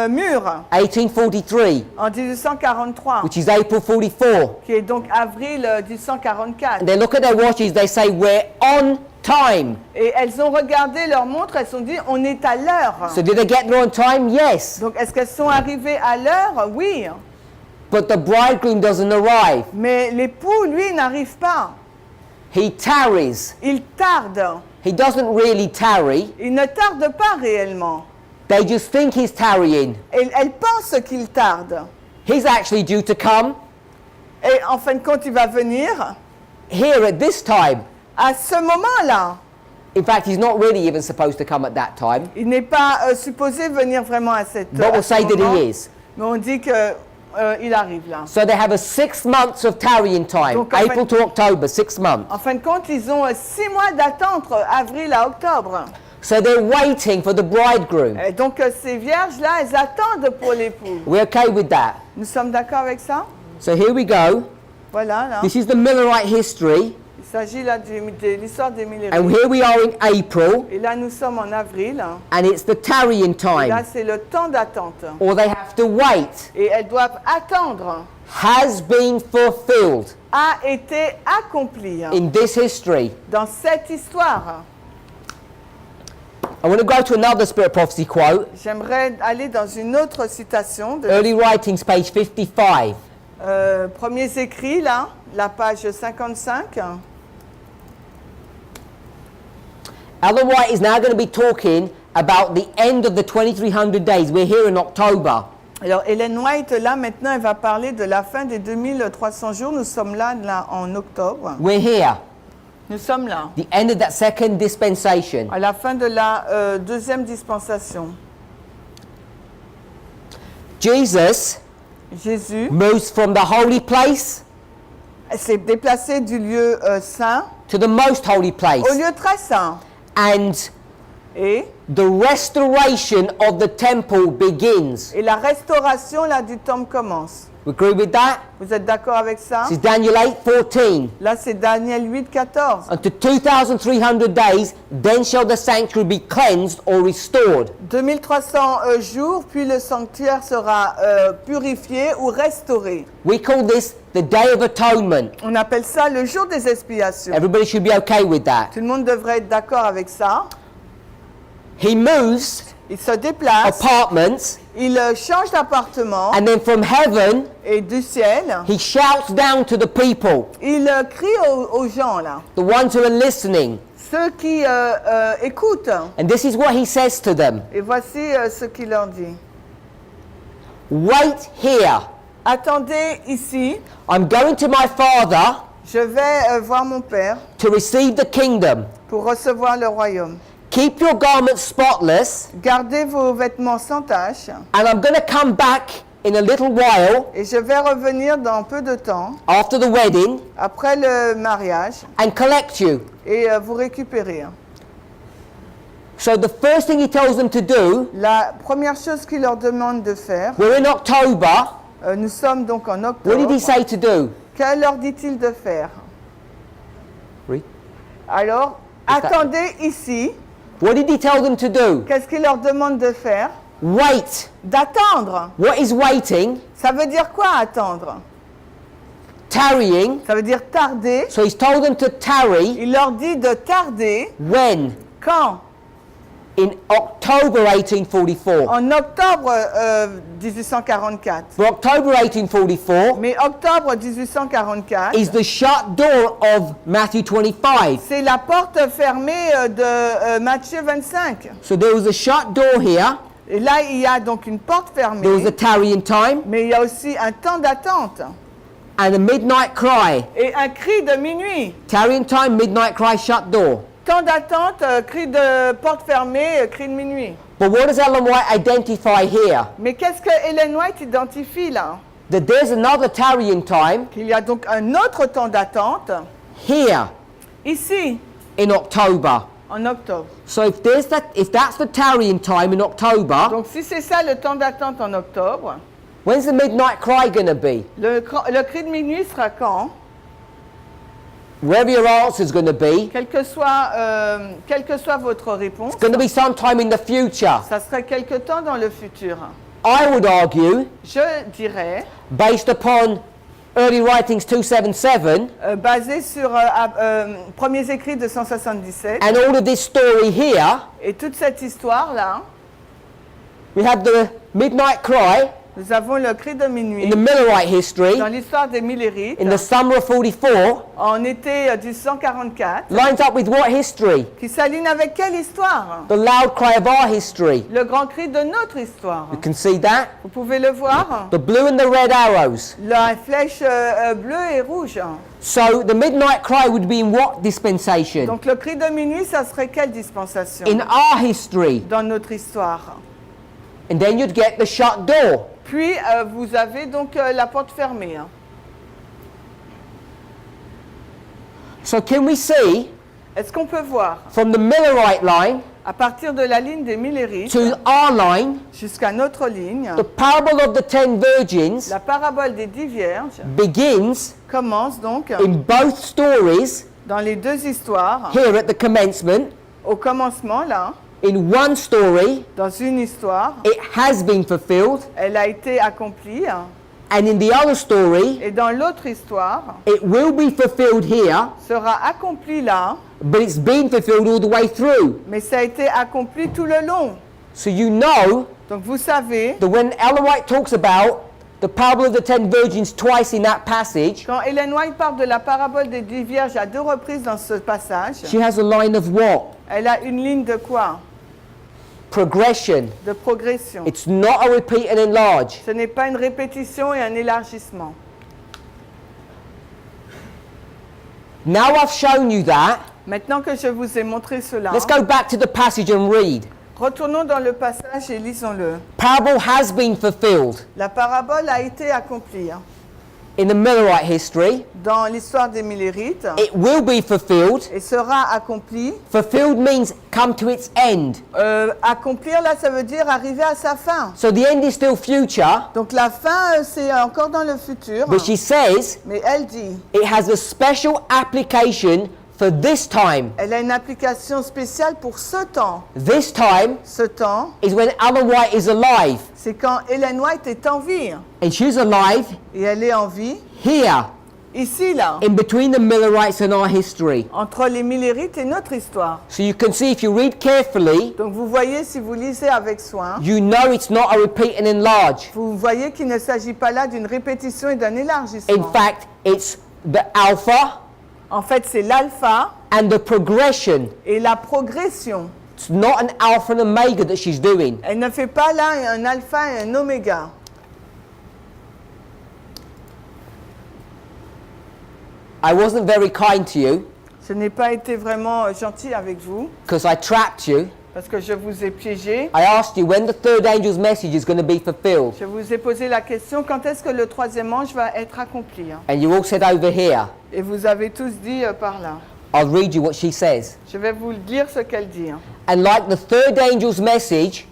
mur
1843,
en 1843,
which is April 44.
qui est donc avril 1844.
And they look at their watches, they say, we're on time.
Et elles ont regardé leur montre, elles se sont dit, on est à l'heure.
So did they get there on time? Yes.
Donc est-ce qu'elles sont arrivées à l'heure? Oui.
But the bridegroom doesn't arrive.
Mais l'époux, lui, n'arrive pas.
He tarries.
Il tarde.
He doesn't really tarry.
Il ne tarde pas réellement.
They just think he's tarrying.
Elle pense qu'il tarde.
He's actually due to come
Et en fin de compte, il va venir
here at this time.
à ce moment-là.
In fact, he's not really even supposed to come at that time.
Il n'est pas supposé venir vraiment à cette
But we'll
à ce
say that
moment.
he is.
Mais on dit que il arrive là.
So they have a 6 months of tarrying time,
Donc, en
April
fait-
to October, 6 months.
En fin de compte, ils ont 6 mois d'attente, avril à octobre.
So they're waiting for the bridegroom.
Et donc ces vierges-là, elles attendent pour l'époux.
We're okay with that.
Nous sommes d'accord avec ça?
So here we go.
Voilà, là.
This is the Millerite history,
Il s'agit là de l'histoire des
and
Millérites.
here we are in April,
Et là, nous sommes en avril.
and it's the tarrying
Et là,
time,
c'est le temps d'attente.
or they have to wait.
Et elles doivent attendre.
Has been fulfilled
A été accompli
in this history.
dans cette histoire.
I want to go to another Spirit Prophecy quote,
J'aimerais aller dans une autre citation de
Early Writings, page 55.
premiers écrits, là, la page 55.
Ellen White is now going to be talking about the end of the 2300 days. We're here in October.
Alors, Ellen White, là, maintenant, elle va parler de la fin des 2300 jours. Nous sommes là en octobre.
We're here.
Nous sommes là,
The end of that second dispensation.
à la fin de la deuxième dispensation.
Jesus
Jésus
moves from the holy place
s'est déplacé du lieu saint
to the most holy place.
au lieu très saint.
And
Et
the restoration of the temple begins.
la restauration là, du temple commence.
We agree with that?
Vous êtes d'accord avec ça?
This is Daniel 8:14.
Là, c'est Daniel 8, 14.
Unto 2300 days, then shall the sanctuary be cleansed or restored.
2300 jours, puis le sanctuaire sera purifié ou restauré.
We call this the Day of Atonement.
On appelle ça le jour des expiations.
Everybody should be okay with that.
Tout le monde devrait être d'accord avec ça.
He moves
Il se déplace,
apartments,
il change d'appartement
and then from heaven,
et du ciel,
he shouts down to the people,
il crie aux gens là,
the ones who are listening.
ceux qui écoutent.
And this is what he says to them.
Et voici ce qu'il leur dit.
Wait here.
Attendez ici,
I'm going to my father
je vais voir mon père
to receive the kingdom.
pour recevoir le royaume.
Keep your garments spotless,
Gardez vos vêtements sans tache
and I'm going to come back in a little while
et je vais revenir dans peu de temps
after the wedding
après le mariage
and collect you.
et vous récupérer.
So the first thing he tells them to do,
La première chose qu'il leur demande de faire,
we're in October.
nous sommes donc en
What did
octobre,
he say to do?
que leur dit-il de faire?
Read.
Alors,
Is that-
attendez ici,
What did he tell them to do?
qu'est-ce qu'il leur demande de faire?
Wait.
D'attendre.
What is waiting?
Ça veut dire quoi attendre?
Tarrying.
Ça veut dire tarder.
So he's told them to tarry.
Il leur dit de tarder.
When?
Quand?
In October 1844.
En octobre 1844.
For October 1844
Mais octobre 1844,
is the shut door of Matthew 25.
c'est la porte fermée de Matthieu 25.
So there was a shut door here.
Et là, il y a donc une porte
There was
fermée,
a tarrying time
mais il y a aussi un temps d'attente
and a midnight cry.
et un cri de minuit.
Tarrying time, midnight cry, shut door.
Temps d'attente, cri de porte fermée, cri de minuit.
But what does Ellen White identify here?
Mais qu'est-ce que Ellen White identifie là?
That there's another tarrying time
Qu'il y a donc un autre temps d'attente
here
ici,
in October.
en octobre.
So if that's the tarrying time in October,
Donc si c'est ça le temps d'attente en octobre,
when's the midnight cry going to be?
le cri de minuit sera quand?
Wherever your answer is going to be,
Quelle que soit votre réponse,
it's going to be sometime in the future.
ça serait quelque temps dans le futur.
I would argue,
Je dirais,
based upon Early Writings 277
basé sur premiers écrits de 177
and all of this story here,
et toute cette histoire-là,
we have the midnight cry
nous avons le cri de minuit
in the Millerite history
dans l'histoire des Millérites
in the summer of 44
en été du 144
lines up with what history?
qui s'aligne avec quelle histoire?
The loud cry of our history.
Le grand cri de notre histoire.
You can see that.
Vous pouvez le voir?
The blue and the red arrows.
La flèche bleue et rouge.
So the midnight cry would be in what dispensation?
Donc le cri de minuit, ça serait quelle dispensation?
In our history.
Dans notre histoire.
And then you'd get the shut door.
Puis, vous avez donc la porte fermée. Hein.
So can we see
Est-ce qu'on peut voir,
from the Millerite line
à partir de la ligne des Millérites
to our line,
jusqu'à notre ligne,
the parable of the 10 virgins
la parabole des 10 vierges
begins
commence donc
in both stories
dans les deux histoires,
here at the commencement.
au commencement là,
In one story,
dans une histoire,
it has been fulfilled,
elle a été accomplie, hein,
and in the other story,
et dans l'autre histoire,
it will be fulfilled here,
sera accomplie là,
but it's been fulfilled all the way through.
mais ça a été accompli tout le long.
So you know
Donc vous savez,
that when Ellen White talks about the parable of the 10 virgins twice in that passage,
quand Ellen White parle de la parabole des 10 vierges à 2 reprises dans ce passage,
she has a line of what?
elle a une ligne de quoi?
Progression.
De progression.
It's not a repeat and enlarge.
Ce n'est pas une répétition et un élargissement.
Now I've shown you that,
Maintenant que je vous ai montré cela,
let's go back to the passage and read.
retournons dans le passage et lisons-le.
Parable has been fulfilled
La parabole a été accomplie. Hein.
in the Millerite history.
Dans l'histoire des Millérites,
It will be fulfilled.
et sera accomplie.
Fulfilled means come to its end.
Accomplir, là, ça veut dire arriver à sa fin.
So the end is still future,
Donc la fin, c'est encore dans le futur.
but she says
Mais elle dit,
it has a special application for this time.
elle a une application spéciale pour ce temps.
This time
Ce temps,
is when Ellen White is alive.
c'est quand Ellen White est en vie.
And she's alive
Et elle est en vie,
here,
ici, là,
in between the Millerites and our history.
entre les Millérites et notre histoire.
So you can see if you read carefully,
Donc vous voyez, si vous lisez avec soin,
you know it's not a repeat and enlarge.
vous voyez qu'il ne s'agit pas là d'une répétition et d'un
In
élargissement.
fact, it's the alpha
En fait, c'est l'alpha
and the progression.
et la progression.
It's not an alpha and omega that she's doing.
Elle ne fait pas là un alpha et un oméga.
I wasn't very kind to you
Je n'ai pas été vraiment gentil avec vous
because I trapped you.
parce que je vous ai piégé.
I asked you when the third angel's message is going to be fulfilled.
Je vous ai posé la question, quand est-ce que le troisième ange va être accompli? Hein?
And you all said over here.
Et vous avez tous dit par là.
I'll read you what she says.
Je vais vous lire ce qu'elle dit. Hein.
And like the third angel's message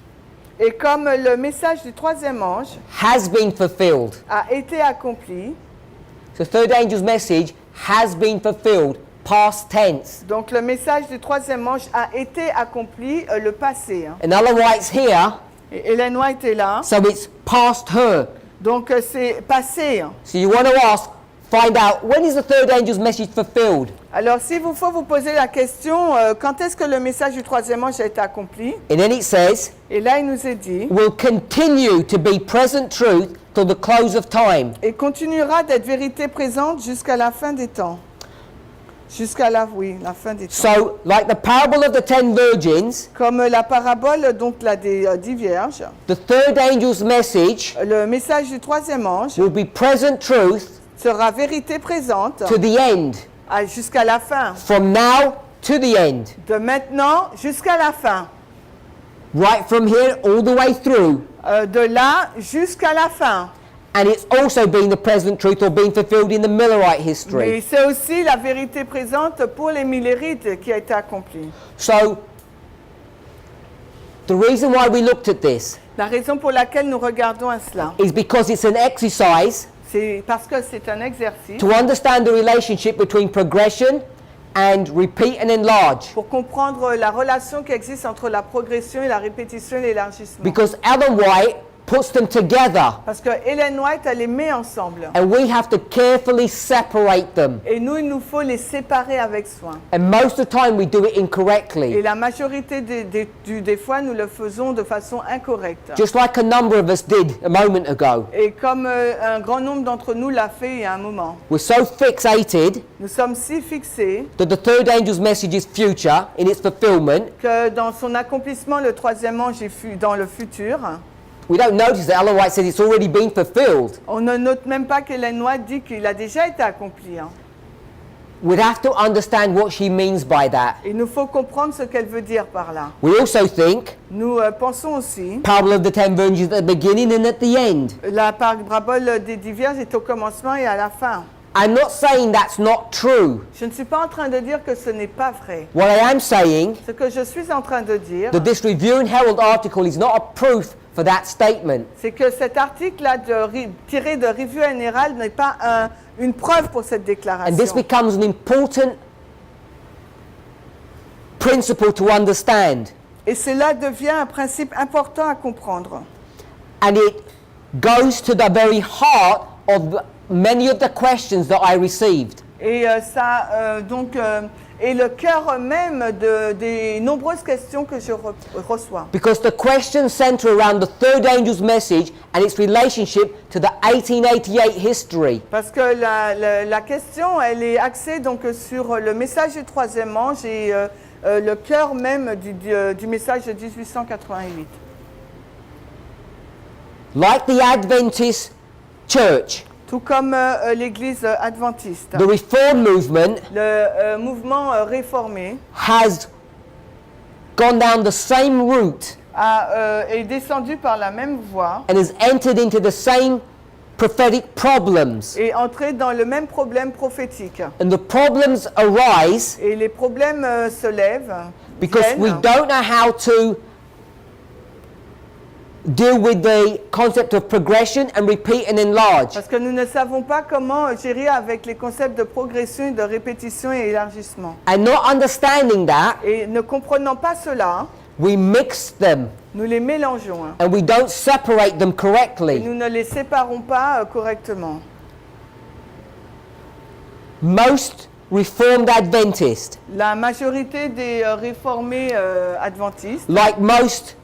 Et comme le message du troisième ange
has been fulfilled.
a été accompli,
The third angel's message has been fulfilled, past tense.
donc le message du troisième ange a été accompli, le passé. Hein.
And Ellen White's here,
Et Ellen White est là,
so it's past her.
donc c'est passé. Hein.
So you want to ask, find out, when is the third angel's message fulfilled?
Alors s'il vous faut vous poser la question, quand est-ce que le message du troisième ange a été accompli?
And then it says,
Et là il nous est dit,
will continue to be present truth till the close of time.
et continuera d'être vérité présente jusqu'à la fin des temps. Jusqu'à la fin des temps.
So, like the parable of the 10 virgins,
Comme la parabole donc là des 10 vierges,
the third angel's message
le message du troisième ange
will be present truth
sera vérité présente
to the end.
jusqu'à la fin.
From now to the end.
De maintenant jusqu'à la fin.
Right from here all the way through.
De là jusqu'à la fin.
And it's also been the present truth or been fulfilled in the Millerite
Mais
history.
c'est aussi la vérité présente pour les Millérites qui a été accomplie.
So, the reason why we looked at this
La raison pour laquelle nous regardons à cela,
is because it's an exercise
c'est parce que c'est un exercice
to understand the relationship between progression and repeat and enlarge.
pour comprendre la relation qui existe entre la progression et la répétition et l'élargissement.
Because Ellen White puts them together,
Parce que Ellen White, elle les met ensemble.
and we have to carefully separate them.
Et nous, il nous faut les séparer avec soin.
And most of the time we do it
Et
incorrectly.
la majorité des fois, nous le faisons de façon incorrecte.
Just like a number of us did a moment ago.
Et comme un grand nombre d'entre nous l'a fait il y a un moment.
We're so fixated
Nous sommes si fixés
that the third angel's message is future in its fulfillment.
que dans son accomplissement, le troisième ange est dans le futur.
We don't notice that Ellen White says it's already been fulfilled.
On ne note même pas qu'Ellen White dit qu'il a déjà été accompli. Hein.
we'd have to understand what she means by that.
Il nous faut comprendre ce qu'elle veut dire par là.
We also think
Nous pensons aussi,
parable of the 10 virgins at the beginning and at the end.
la parabole des 10 vierges est au commencement et à la fin.
I'm not saying that's not true.
Je ne suis pas en train de dire que ce n'est pas vrai.
What I am saying,
Ce que je suis en train de dire,
that this Review and Herald article is not a proof for that statement.
c'est que cet article-là tiré de Review and Herald n'est pas une preuve pour cette
And this
déclaration.
becomes an important principle to understand.
Et cela devient un principe important à comprendre.
And it goes to the very heart of many of the questions that I received.
Et ça est le cœur même des nombreuses questions que je reçois.
Because the questions center around the third angel's message and its relationship to the 1888 history.
Parce que la question, elle est axée donc sur le message du troisième ange et le cœur même du message de 1888.
Like the Adventist Church,
Tout comme l'Église adventiste,
the Reform movement
le mouvement réformé
has gone down the same route
est descendu par la même voie
and has entered into the same prophetic problems.
et entré dans le même problème prophétique.
And the problems arise
Et les problèmes se lèvent
because we
viennent
don't know how to deal with the concept of progression and repeat and enlarge.
parce que nous ne savons pas comment gérer avec les concepts de progression, de répétition et élargissement.
And not understanding that,
Et ne comprenant pas cela,
we mix them
nous les mélangeons
and we don't separate them
et
correctly.
nous ne les séparons pas correctement.
Most Reformed Adventists,
La majorité des réformés adventistes,
like most,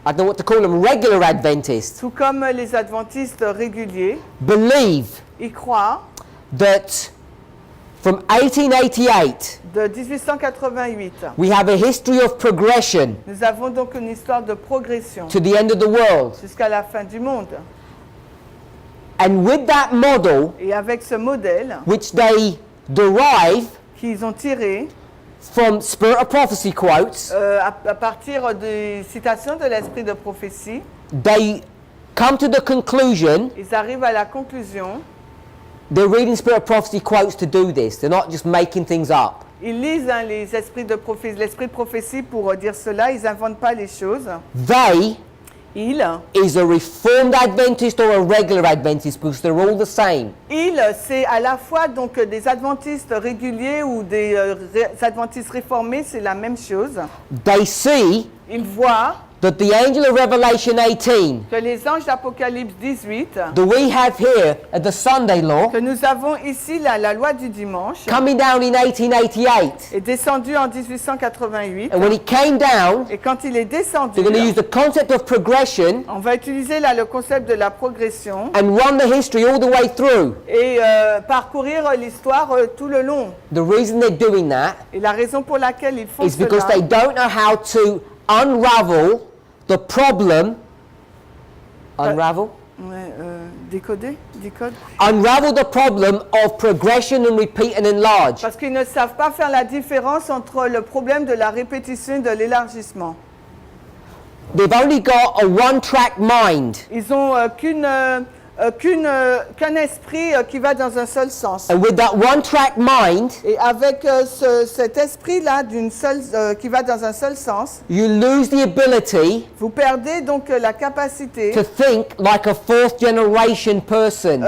I don't know what to call them, regular Adventists,
tout comme les adventistes réguliers,
believe
ils croient
that from 1888
de 1888.
we have a history of progression
Nous avons donc une histoire de progression
to the end of the world.
jusqu'à la fin du monde.
And with that model,
Et avec ce modèle
which they derive
qu'ils ont tiré
from Spirit of Prophecy quotes,
à partir des citations de l'esprit de prophétie,
they come to the conclusion,
ils arrivent à la conclusion,
they're reading Spirit of Prophecy quotes to do this. They're not just making things up.
ils lisent les esprits de prophétie, l'esprit de prophétie pour dire cela, ils n'inventent pas les choses.
They
Il
is a Reformed Adventist or a regular Adventist because they're all the same.
c'est à la fois donc des adventistes réguliers ou des adventistes réformés, c'est la même chose.
They see
Ils voient
that the angel of Revelation 18
que les anges d'Apocalypse 18,
that we have here at the Sunday law
que nous avons ici la loi du dimanche,
coming down in 1888.
est descendu en 1888.
And when it came down,
Et quand il est descendu,
they're going to use the concept of progression
on va utiliser là le concept de la progression
and run the history all the way through.
et parcourir l'histoire tout le long.
The reason they're doing that
Et la raison pour laquelle ils font
is because
cela,
they don't know how to unravel the problem. Unravel?
ouais, décode,
Unravel the problem of progression and repeat and enlarge.
parce qu'ils ne savent pas faire la différence entre le problème de la répétition et de l'élargissement.
They've only got a one-track mind.
Ils ont qu'un esprit qui va dans un seul sens.
And with that one-track mind,
Et avec cet esprit-là qui va dans un seul sens,
you lose the ability
vous perdez donc la capacité,
to think like a fourth-generation person.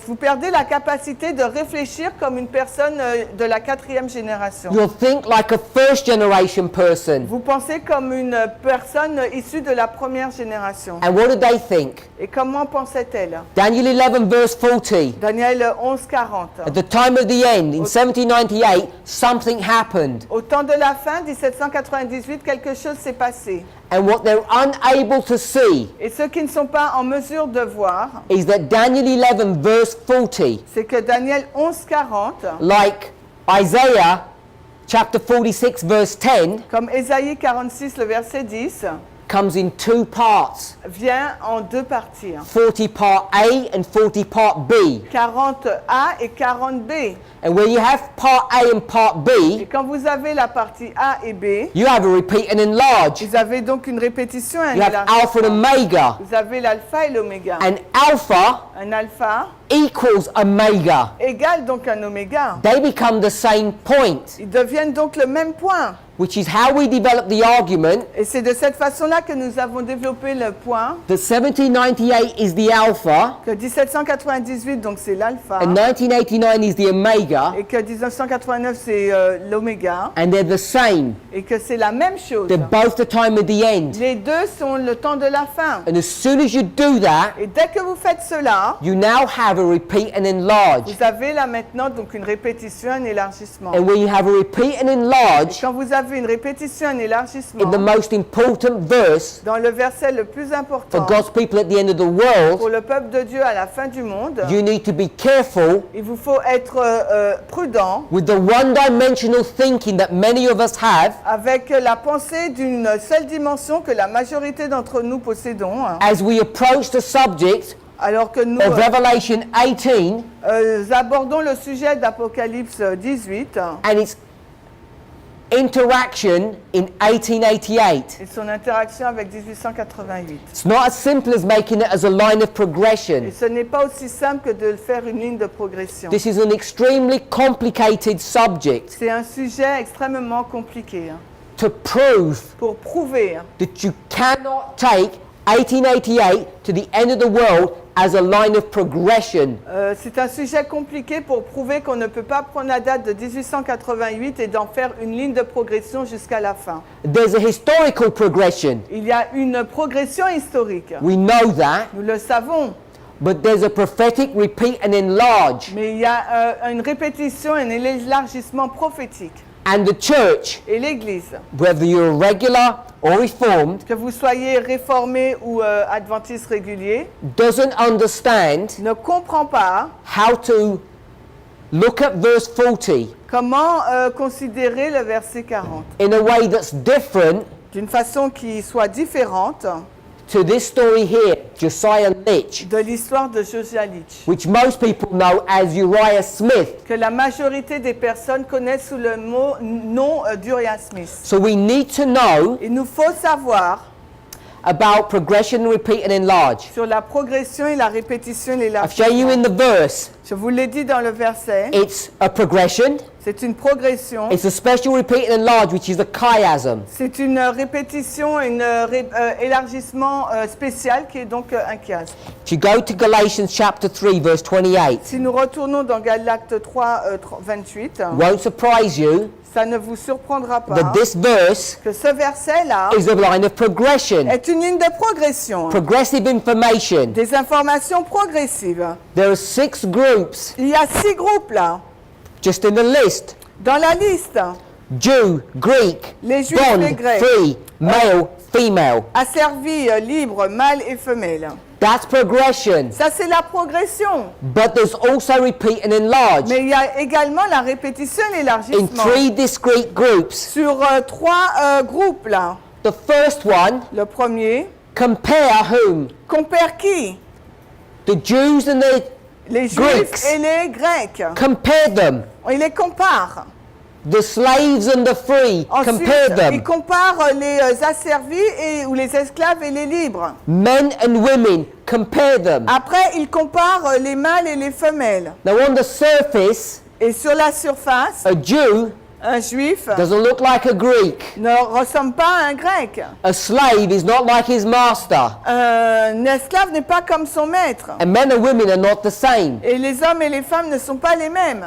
vous perdez la capacité de réfléchir comme une personne de la 4e génération.
You'll think like a first-generation person.
Vous pensez comme une personne issue de la 1re génération.
And what did they think?
Et comment pensait-elle?
Daniel 11 verse 40.
Daniel 11:40.
At the time of the end, in 1798, something happened.
Au temps de la fin, 1798, quelque chose s'est passé.
And what they're unable to see
Et ceux qui ne sont pas en mesure de voir,
is that Daniel 11 verse 40,
c'est que Daniel 11:40,
like Isaiah chapter 46 verse 10,
comme Ésaïe 46, le verset 10,
comes in two parts,
vient en deux parties.
40 part A and 40 part B.
40A et 40B.
And when you have part A and part
Et
B,
quand vous avez la partie A et B,
you have a repeat and enlarge.
vous avez donc une répétition et un
You have alpha and
élargissement.
omega.
Vous avez l'alpha et l'oméga.
And alpha
Un alpha
equals omega.
égale donc un oméga.
They become the same point,
Ils deviennent donc le même point.
which is how we develop the argument
Et c'est de cette façon-là que nous avons développé le point
that 1798 is the alpha
que 1798 donc c'est l'alpha
and 1989 is the omega,
et que 1989 c'est l'oméga
and they're the same.
et que c'est la même chose.
They're both the time of the end.
Les deux sont le temps de la fin.
And as soon as you do that,
Et dès que vous faites cela,
you now have a repeat and enlarge.
vous avez là maintenant donc une répétition, un élargissement.
And when you have a repeat and enlarge,
Quand vous avez une répétition, un élargissement,
in the most important verse
dans le verset le plus
for
important
God's people at the end of the
pour
world,
le peuple de Dieu à la fin du monde,
you need to be careful
il vous faut être prudent
with the one-dimensional thinking that many of us have
avec la pensée d'une seule dimension que la majorité d'entre nous possédons,
as we approach the subject
alors que nous
of Revelation 18
abordons le sujet d'Apocalypse 18
and its interaction in 1888.
et son interaction avec 1888.
It's not as simple as making it as a line of
Et
progression.
ce n'est pas aussi simple que de faire une ligne de progression.
This is an extremely complicated subject
C'est un sujet extrêmement compliqué
to prove
pour prouver
that you cannot take 1888 to the end of the world as a line of progression.
c'est un sujet compliqué pour prouver qu'on ne peut pas prendre la date de 1888 et d'en faire une ligne de progression jusqu'à la fin.
There's a historical progression.
Il y a une progression historique.
We know that,
Nous le savons.
but there's a prophetic repeat and enlarge.
Mais il y a une répétition, un élargissement prophétique.
And the church,
Et l'Église,
whether you're regular or reformed,
que vous soyez réformé ou adventiste régulier,
doesn't understand
ne comprend pas
how to look at verse 40
comment considérer le verset 40
in a way that's different
d'une façon qui soit différente
to this story here, Josiah Litch,
de l'histoire de Josiah Litch,
which most people know as Uriah Smith.
que la majorité des personnes connaissent sous le nom d'Uriah Smith.
So we need to know
Il nous faut savoir
about progression, repeat and enlarge.
sur la progression et la répétition et
I've shown you in
l'élargissement.
the verse,
Je vous l'ai dit dans le verset,
it's a progression,
c'est une progression,
it's a special repeat and enlarge, which is a chiasm.
c'est une répétition, un élargissement spécial qui est donc un chiasme.
If you go to Galatians chapter 3, verse 28,
Si nous retournons dans Galates 3, 28,
won't surprise you
ça ne vous surprendra pas
that this verse
que ce verset-là
is a line of progression,
est une ligne de progression,
progressive information.
des informations progressives.
There are 6 groups
Il y a 6 groupes là,
just in the list:
dans la liste.
Jew, Greek,
Les Juifs,
bond,
les Grecs.
free, male, female.
Asservis, libre, mâle et femelle.
That's progression.
Ça, c'est la progression.
But there's also repeat and enlarge
Mais il y a également la répétition et
in
l'élargissement.
3 discrete groups.
Sur 3 groupes, là.
The first one,
Le premier,
compare whom?
compare qui?
The Jews and the
Les Juifs
Greeks.
et les Grecs.
Compare them.
Il les compare.
The slaves and the free.
Ensuite,
Compare
il
them.
compare les asservis ou les esclaves et les libres.
Men and women. Compare them.
Après, il compare les mâles et les femelles.
Now on the surface,
Et sur la surface,
a Jew
un juif
doesn't look like a Greek.
ne ressemble pas à un grec.
A slave is not like his master.
Un esclave n'est pas comme son maître.
And men and women are not the same.
Et les hommes et les femmes ne sont pas les mêmes.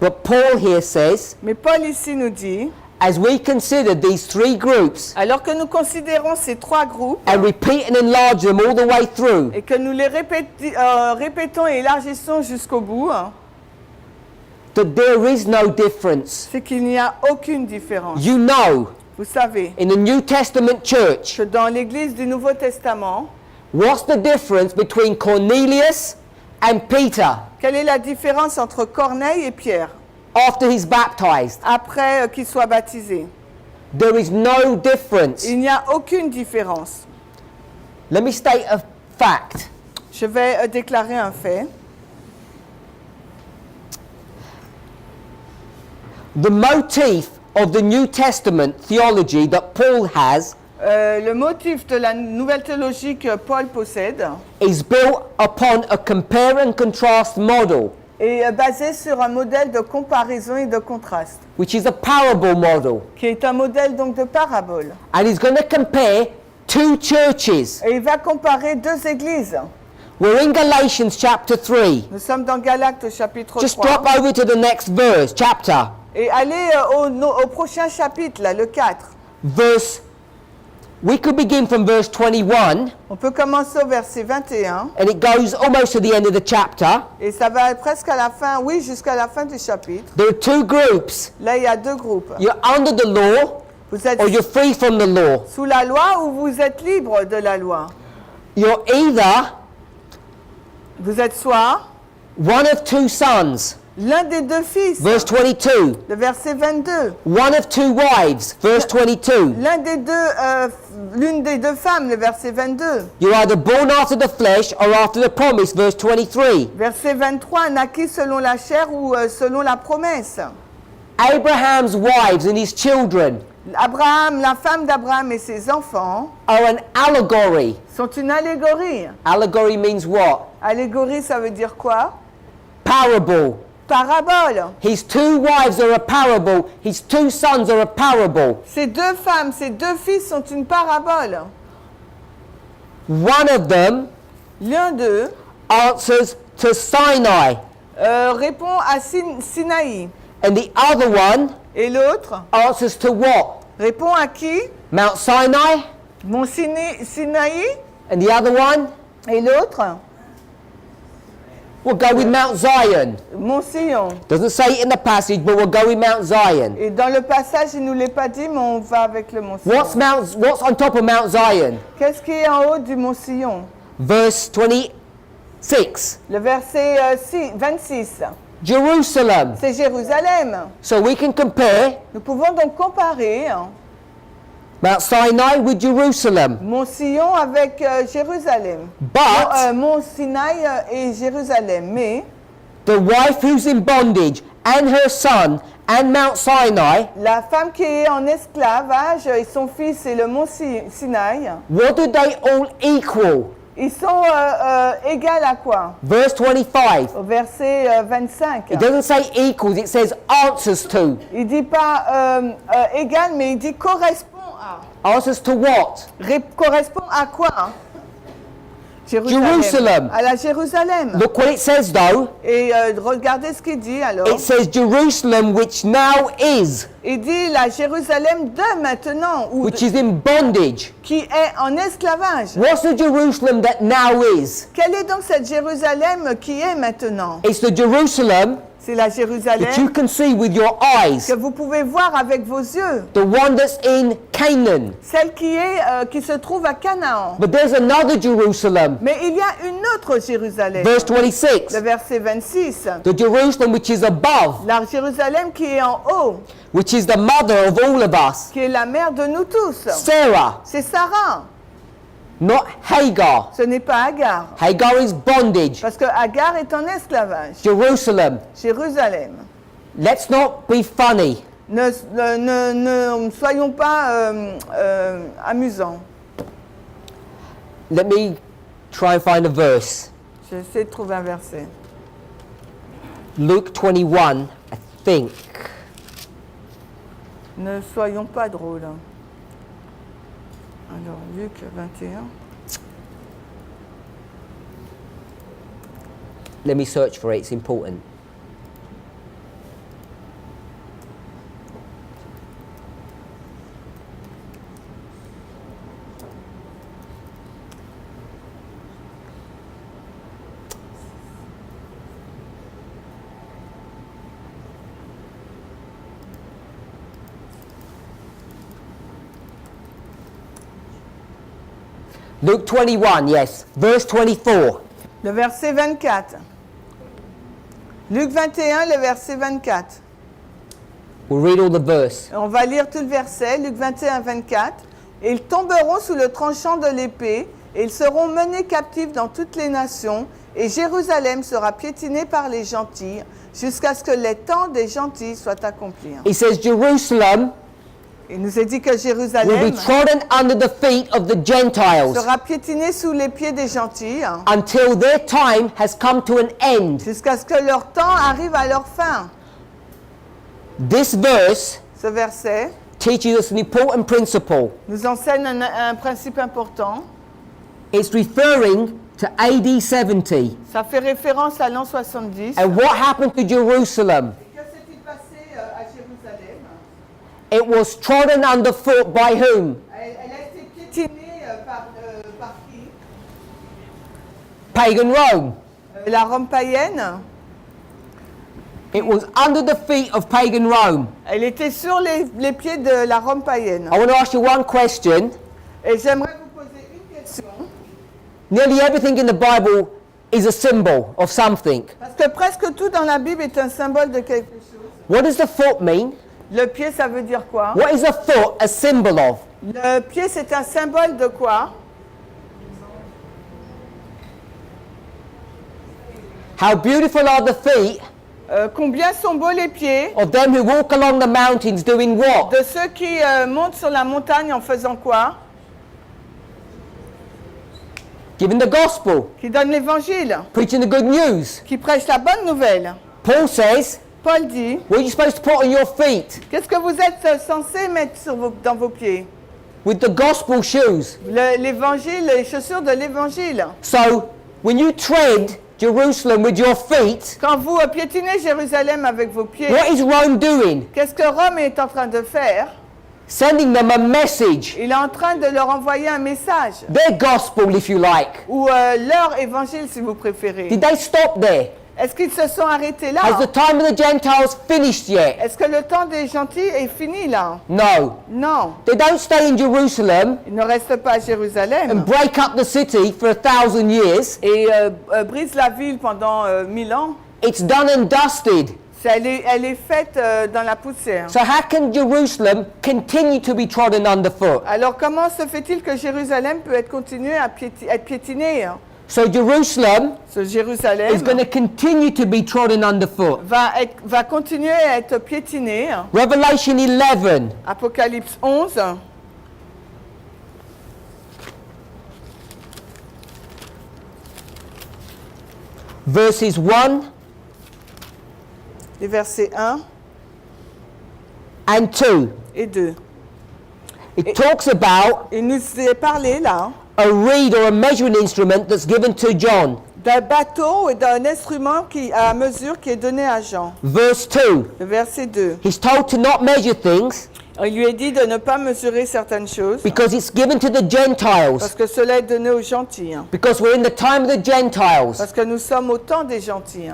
But Paul here says,
Mais Paul ici nous dit,
as we consider these 3 groups
alors que nous considérons ces 3 groupes
and repeat and enlarge them all the way through,
et que nous les répétons et élargissons jusqu'au bout,
that there is no difference.
c'est qu'il n'y a aucune différence.
You know,
Vous savez
in the New Testament church,
que dans l'Église du Nouveau Testament,
what's the difference between Cornelius and Peter
quelle est la différence entre Corneille et Pierre
after he's baptized?
après qu'ils soient baptisés?
There is no difference.
Il n'y a aucune différence.
Let me state a fact.
Je vais déclarer un fait.
The motif of the New Testament theology that Paul has
Le motif de la nouvelle théologie que Paul possède
is built upon a compare and contrast model,
est basé sur un modèle de comparaison et de contraste,
which is a parable model,
qui est un modèle donc de parabole.
and he's going to compare two churches.
Et il va comparer deux églises.
We're in Galatians chapter 3.
Nous sommes dans Galates au chapitre
Just
3.
drop over to the next verse, chapter.
Et allez au prochain chapitre, là, le 4.
We could begin from verse 21,
On peut commencer au verset 21.
and it goes almost to the end of the chapter.
Et ça va presque à la fin, oui, jusqu'à la fin du chapitre.
There are two groups.
Là, il y a deux groupes.
You're under the law,
Vous êtes
or you're free from the law.
sous la loi ou vous êtes libre de la loi.
You're either
Vous êtes soit
one of two sons,
l'un des deux fils,
verse 22.
le verset 22.
One of two wives, verse 22.
L'une des deux femmes, le verset 22.
You're either born after the flesh or after the promise, verse 23.
Verset 23, naquit selon la chair ou selon la promesse.
Abraham's wives and his children
Abraham, la femme d'Abraham et ses enfants
are an allegory.
sont une allégorie.
Allegory means what?
Allégorie, ça veut dire quoi?
Parable.
Parabole.
His two wives are a parable. His two sons are a parable.
Ces deux femmes, ces deux fils sont une parabole.
One of them
L'un d'eux
answers to Sinai,
répond à Sinaï.
and the other one
Et l'autre
answers to what?
répond à qui?
Mount Sinai,
Mon Sinaï.
and the other one?
Et l'autre?
We'll go with Mount Zion.
Mon Sion.
Doesn't say it in the passage, but we'll go with Mount Zion.
Et dans le passage, il ne nous l'est pas dit, mais on va avec le Mont Sion.
What's on top of Mount Zion?
Qu'est-ce qui est en haut du Mont Sion?
Verse 26.
Le verset 26.
Jerusalem.
C'est Jérusalem.
So we can compare
Nous pouvons donc comparer
Mount Sinai with Jerusalem.
Mont Sion avec Jérusalem.
But
Mont Sinaï et Jérusalem. Mais
the wife who's in bondage and her son and Mount Sinai,
la femme qui est en esclavage et son fils et le Mont Sinaï,
what do they all equal?
ils sont égales à quoi?
Verse 25.
Au verset 25.
It doesn't say equals, it says answers to.
Il dit pas égal, mais il dit correspond à.
Answers to what?
Correspond à quoi?
Jerusalem.
À la Jérusalem.
Look what it says though.
Et regardez ce qu'il dit alors.
It says Jerusalem which now is,
Il dit la Jérusalem de maintenant, ou
which is in bondage.
qui est en esclavage.
What's the Jerusalem that now is?
Quelle est donc cette Jérusalem qui est maintenant?
It's the Jerusalem
C'est la
that you
Jérusalem
can see with your eyes.
que vous pouvez voir avec vos yeux.
The one that's in Canaan.
Celle qui se trouve à Canaan.
But there's another Jerusalem.
Mais il y a une autre Jérusalem.
Verse 26.
Le verset 26.
The Jerusalem which is above,
La Jérusalem qui est en haut,
which is the mother of all of us.
qui est la mère de nous tous.
Sarah,
C'est Sarah.
not Hagar.
Ce n'est pas Agar.
Hagar is bondage.
Parce que Agar est en esclavage.
Jerusalem.
Jérusalem.
Let's not be funny.
Ne soyons pas amusants.
Let me try and find a verse.
J'essaie de trouver un verset.
Luke 21, I think.
Ne soyons pas drôles. Alors, Luc 21.
Let me search for it, it's important. Luke 21, yes. Verse 24.
Le verset 24. Luc 21, le verset 24.
We'll read all the verse.
On va lire tout le verset, Luc 21, 24. « Et ils tomberont sous le tranchant de l'épée, et ils seront menés captifs dans toutes les nations, et Jérusalem sera piétinée par les gentils, jusqu'à ce que les temps des gentils soient accomplis. »
It says Jerusalem
Il nous est dit que
will
Jérusalem
be trodden under the feet of the Gentiles
sera piétinée sous les pieds des gentils,
until their time has come to an end.
jusqu'à ce que leur temps arrive à leur fin.
This verse
Ce verset
teaches us an important principle.
nous enseigne un principe important.
It's referring to AD 70.
Ça fait référence à l'an 70.
And what happened to Jerusalem?
Que s'est-il passé à Jérusalem?
It was trodden underfoot by whom?
Elle a été piétinée par qui?
Pagan Rome.
La Rome païenne.
It was under the feet of pagan Rome.
Elle était sur les pieds de la Rome païenne.
I want to ask you one question.
Et j'aimerais vous poser une question.
Nearly everything in the Bible is a symbol of something.
Parce que presque tout dans la Bible est un symbole de quelque chose.
What does the foot mean?
Le pied, ça veut dire quoi?
What is a foot a symbol of?
Le pied, c'est un symbole de quoi?
How beautiful are the feet
Combien sont beaux les pieds
of them who walk along the mountains doing what?
de ceux qui montent sur la montagne en faisant quoi?
Giving the gospel,
Qui donnent l'évangile,
preaching the good news.
qui prêchent la bonne nouvelle.
Paul says,
Paul dit,
what are you supposed to put on your feet?
qu'est-ce que vous êtes censé mettre dans vos pieds?
With the gospel shoes.
L'évangile, les chaussures de l'évangile.
So, when you tread Jerusalem with your feet,
Quand vous piétinez Jérusalem avec vos pieds,
what is Rome doing?
qu'est-ce que Rome est en train de faire?
Sending them a message.
Il est en train de leur envoyer un message,
Their gospel, if you like.
ou leur évangile si vous préférez.
Did they stop there?
Est-ce qu'ils se sont arrêtés là?
Has the time of the Gentiles finished yet?
Est-ce que le temps des gentils est fini là?
No.
Non.
They don't stay in Jerusalem
Ils ne restent pas à
and
Jérusalem
break up the city for 1,000 years.
et brisent la ville pendant 1000 ans.
It's done and dusted.
Elle est faite dans la poussière.
So how can Jerusalem continue to be trodden underfoot?
Alors comment se fait-il que Jérusalem peut être continué à être piétiné?
So Jerusalem
Ce Jérusalem
is going to continue to be trodden underfoot.
va continuer à être piétiné.
Revelation 11,
Apocalypse 11,
verses 1
les versets 1
and 2.
et 2.
It talks about
Il nous est parlé là
a reed or a measuring instrument that's given to John.
d'un bateau et d'un instrument à mesure qui est donné à Jean.
Verse 2.
Le verset 2.
He's told to not measure things
Il lui est dit de ne pas mesurer certaines choses
because it's given to the
parce
Gentiles.
que cela est donné aux gentils.
Because we're in the time of the Gentiles.
Parce que nous sommes au temps des gentils.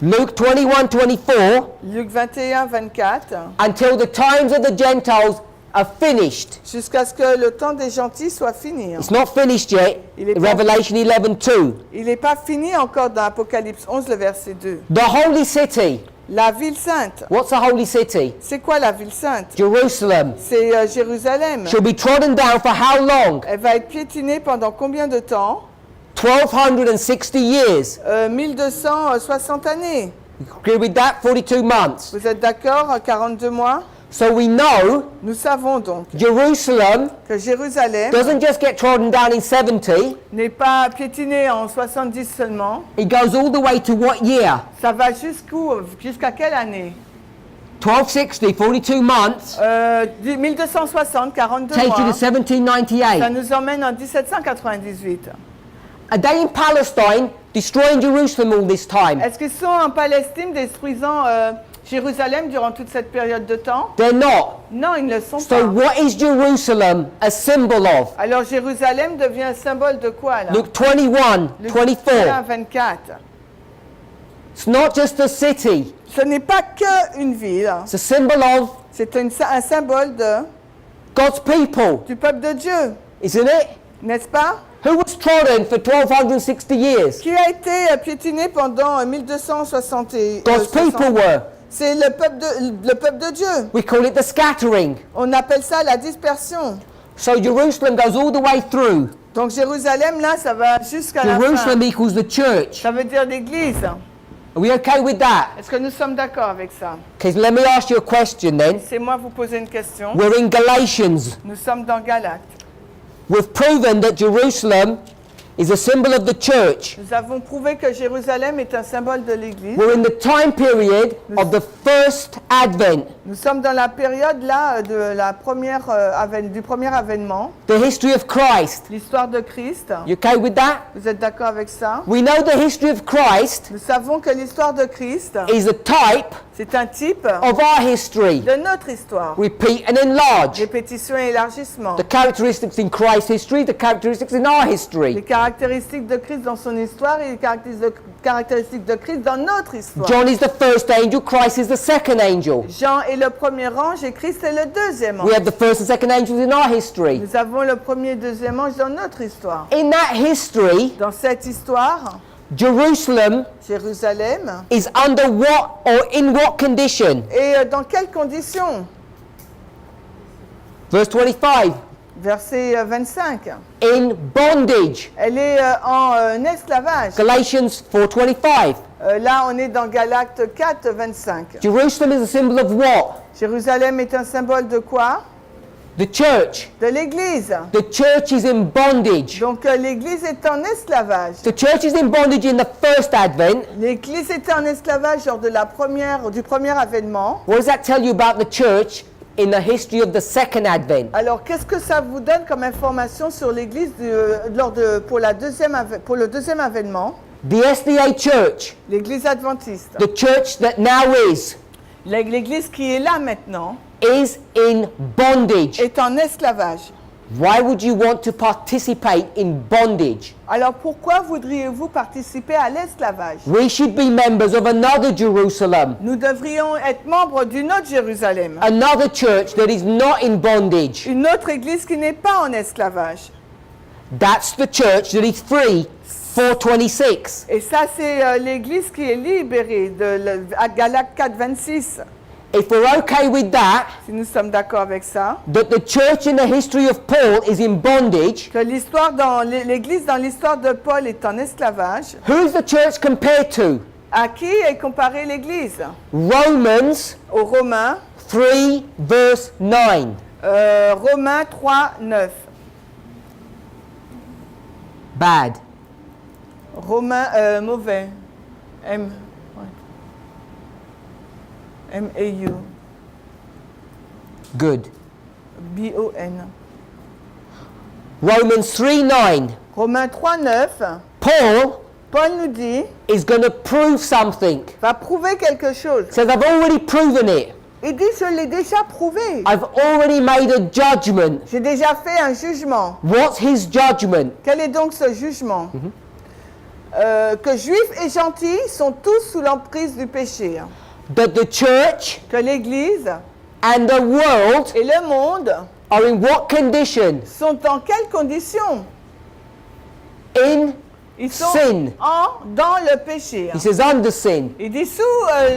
Luke 21:24.
Luc 21, 24.
Until the times of the Gentiles are finished.
Jusqu'à ce que le temps des gentils soit fini.
It's not finished yet.
Il est pas-
Revelation 11:2.
Il n'est pas fini encore dans Apocalypse 11, le verset 2.
The holy city.
La ville sainte.
What's a holy city?
C'est quoi la ville sainte?
Jerusalem.
C'est Jérusalem.
Shall be trodden down for how long?
Elle va être piétinée pendant combien de temps?
1260 years.
1260 années.
Agree with that? 42 months.
Vous êtes d'accord? 42 mois?
So we know
Nous savons donc
Jerusalem
que Jérusalem
doesn't just get trodden down in 70.
n'est pas piétinée en 70 seulement.
It goes all the way to what year?
Ça va jusqu'à quelle année?
1260, 42 months.
1260, 42
Take you
mois.
to
Ça
1798.
nous emmène en 1798.
Are they in Palestine destroying Jerusalem all this time?
Est-ce qu'ils sont en Palestine détruisant Jérusalem durant toute cette période de temps?
They're not.
Non, ils ne le sont
So
pas.
what is Jerusalem a symbol of?
Alors Jérusalem devient un symbole de quoi là?
Luke 21,
Luc
24.
24.
It's not just a city.
Ce n'est pas qu'une ville,
It's a symbol of
c'est un symbole
God's people,
du peuple de Dieu,
isn't it?
n'est-ce pas?
Who was trodden for 1260 years?
Qui a été piétiné pendant 1260
God's people were.
C'est le peuple de Dieu.
We call it the scattering.
On appelle ça la dispersion.
So Jerusalem goes all the way through.
Donc Jérusalem, là, ça va jusqu'à la fin.
Jerusalem equals the church.
Ça veut dire l'église.
Are we okay with that?
Est-ce que nous sommes d'accord avec ça?
Okay, so let me ask you a question then.
Laissez-moi vous poser une question.
We're in Galatians.
Nous sommes dans Galates.
We've proven that Jerusalem is a symbol of the church.
Nous avons prouvé que Jérusalem est un symbole de l'église.
We're in the time period of the first advent.
Nous sommes dans la période là de la du premier avènement,
The history of Christ.
l'histoire de Christ.
You okay with that?
Vous êtes d'accord avec ça?
We know the history of Christ
Nous savons que l'histoire de Christ,
is a type
c'est un type
of our history.
de notre histoire.
Repeat and enlarge.
Répétition et élargissement.
The characteristics in Christ's history, the characteristics in our
Les
history.
caractéristiques de Christ dans son histoire et les caractéristiques de Christ dans notre histoire.
John is the first angel, Christ is the second angel.
Jean est le premier ange et Christ est le deuxième ange.
We have the first and second angels in our history.
Nous avons le premier et deuxième ange dans notre histoire.
In that history,
Dans cette histoire,
Jerusalem
Jérusalem
is under what or in what condition?
est dans quelles conditions?
Verse 25.
Verset 25.
In bondage.
Elle est en esclavage.
Galatians 4:25.
Là, on est dans Galates 4, 25.
Jerusalem is a symbol of what?
Jérusalem est un symbole de quoi?
The church.
De l'Église.
The church is in bondage.
Donc l'Église est en esclavage.
The church is in bondage in the first advent.
L'Église était en esclavage lors de du premier avènement.
What does that tell you about the church in the history of the second advent?
Alors, qu'est-ce que ça vous donne comme information sur l'Église pour le deuxième avènement?
The SDA church,
L'Église adventiste.
the church that now is
L'Église qui est là maintenant
in bondage.
est en esclavage.
Why would you want to participate in bondage?
Alors, pourquoi voudriez-vous participer à l'esclavage?
We should be members of another Jerusalem,
Nous devrions être membres d'une autre Jérusalem.
another church that is not in bondage.
Une autre Église qui n'est pas en esclavage.
That's the church that is free. 4:26.
Et ça, c'est l'Église qui est libérée à Galates 4, 26.
If we're okay with that,
Si nous sommes d'accord avec ça,
that the church in the history of Paul is in bondage,
que l'Église dans l'histoire de Paul est en esclavage,
who is the church compared to?
à qui est comparée l'Église?
Romans
Aux Romains,
3 verse 9.
Romains 3, 9.
Bad.
Romains, mauvais. M-A-U.
Good.
B-O-N.
Romans 3 9.
Romains 3, 9. Paul nous dit,
is going to prove something.
va prouver quelque chose.
Says, I've already proven it.
Il dit, je l'ai déjà prouvé.
I've already made a judgment.
J'ai déjà fait un jugement.
What's his judgment?
Quel est donc ce jugement? Que juifs et gentils sont tous sous l'emprise du péché.
That the church
Que l'Église
and the world
et le monde
are in what condition?
sont en quelles conditions?
In
Ils sont
sin.
dans le péché.
He says under sin.
Il dit sous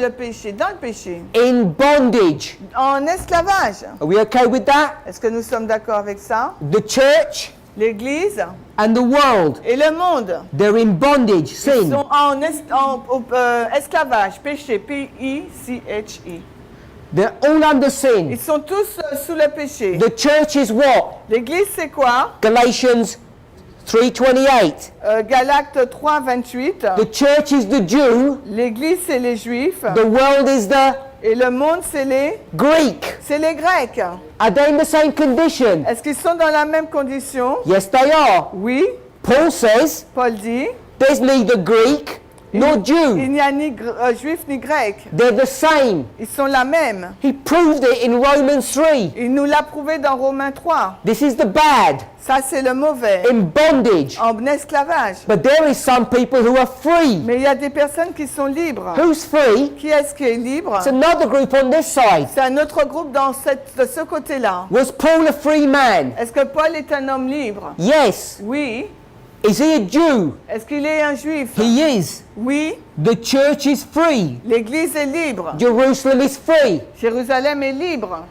le péché, dans le péché.
In bondage.
En esclavage.
Are we okay with that?
Est-ce que nous sommes d'accord avec ça?
The church
L'Église
and the world,
et le monde
they're in bondage, sin.
sont en esclavage, péché, P-I-C-H-I.
They're all under sin.
Ils sont tous sous le péché.
The church is what?
L'Église, c'est quoi?
Galatians 3:28.
Galates 3, 28.
The church is the Jew,
L'Église, c'est les Juifs.
the world is the
Et le monde, c'est les
Greek.
Grecs.
Are they in the same condition?
Est-ce qu'ils sont dans la même condition?
Yes, they are.
Oui.
Paul says
Paul dit,
there's neither Greek nor Jew.
il n'y a ni juif ni grec.
They're the same.
Ils sont la même.
He proved it in Romans 3.
Il nous l'a prouvé dans Romains 3.
This is the bad,
Ça, c'est le mauvais.
in bondage.
En esclavage.
But there is some people who are free.
Mais il y a des personnes qui sont libres.
Who's free?
Qui est-ce qui est libre?
It's another group on this side.
C'est un autre groupe de ce côté-là.
Was Paul a free man?
Est-ce que Paul est un homme libre?
Yes.
Oui.
Is he a Jew?
Est-ce qu'il est un juif?
He is.
Oui.
The church is free.
L'Église est libre.
Jerusalem is free.
Jérusalem est libre.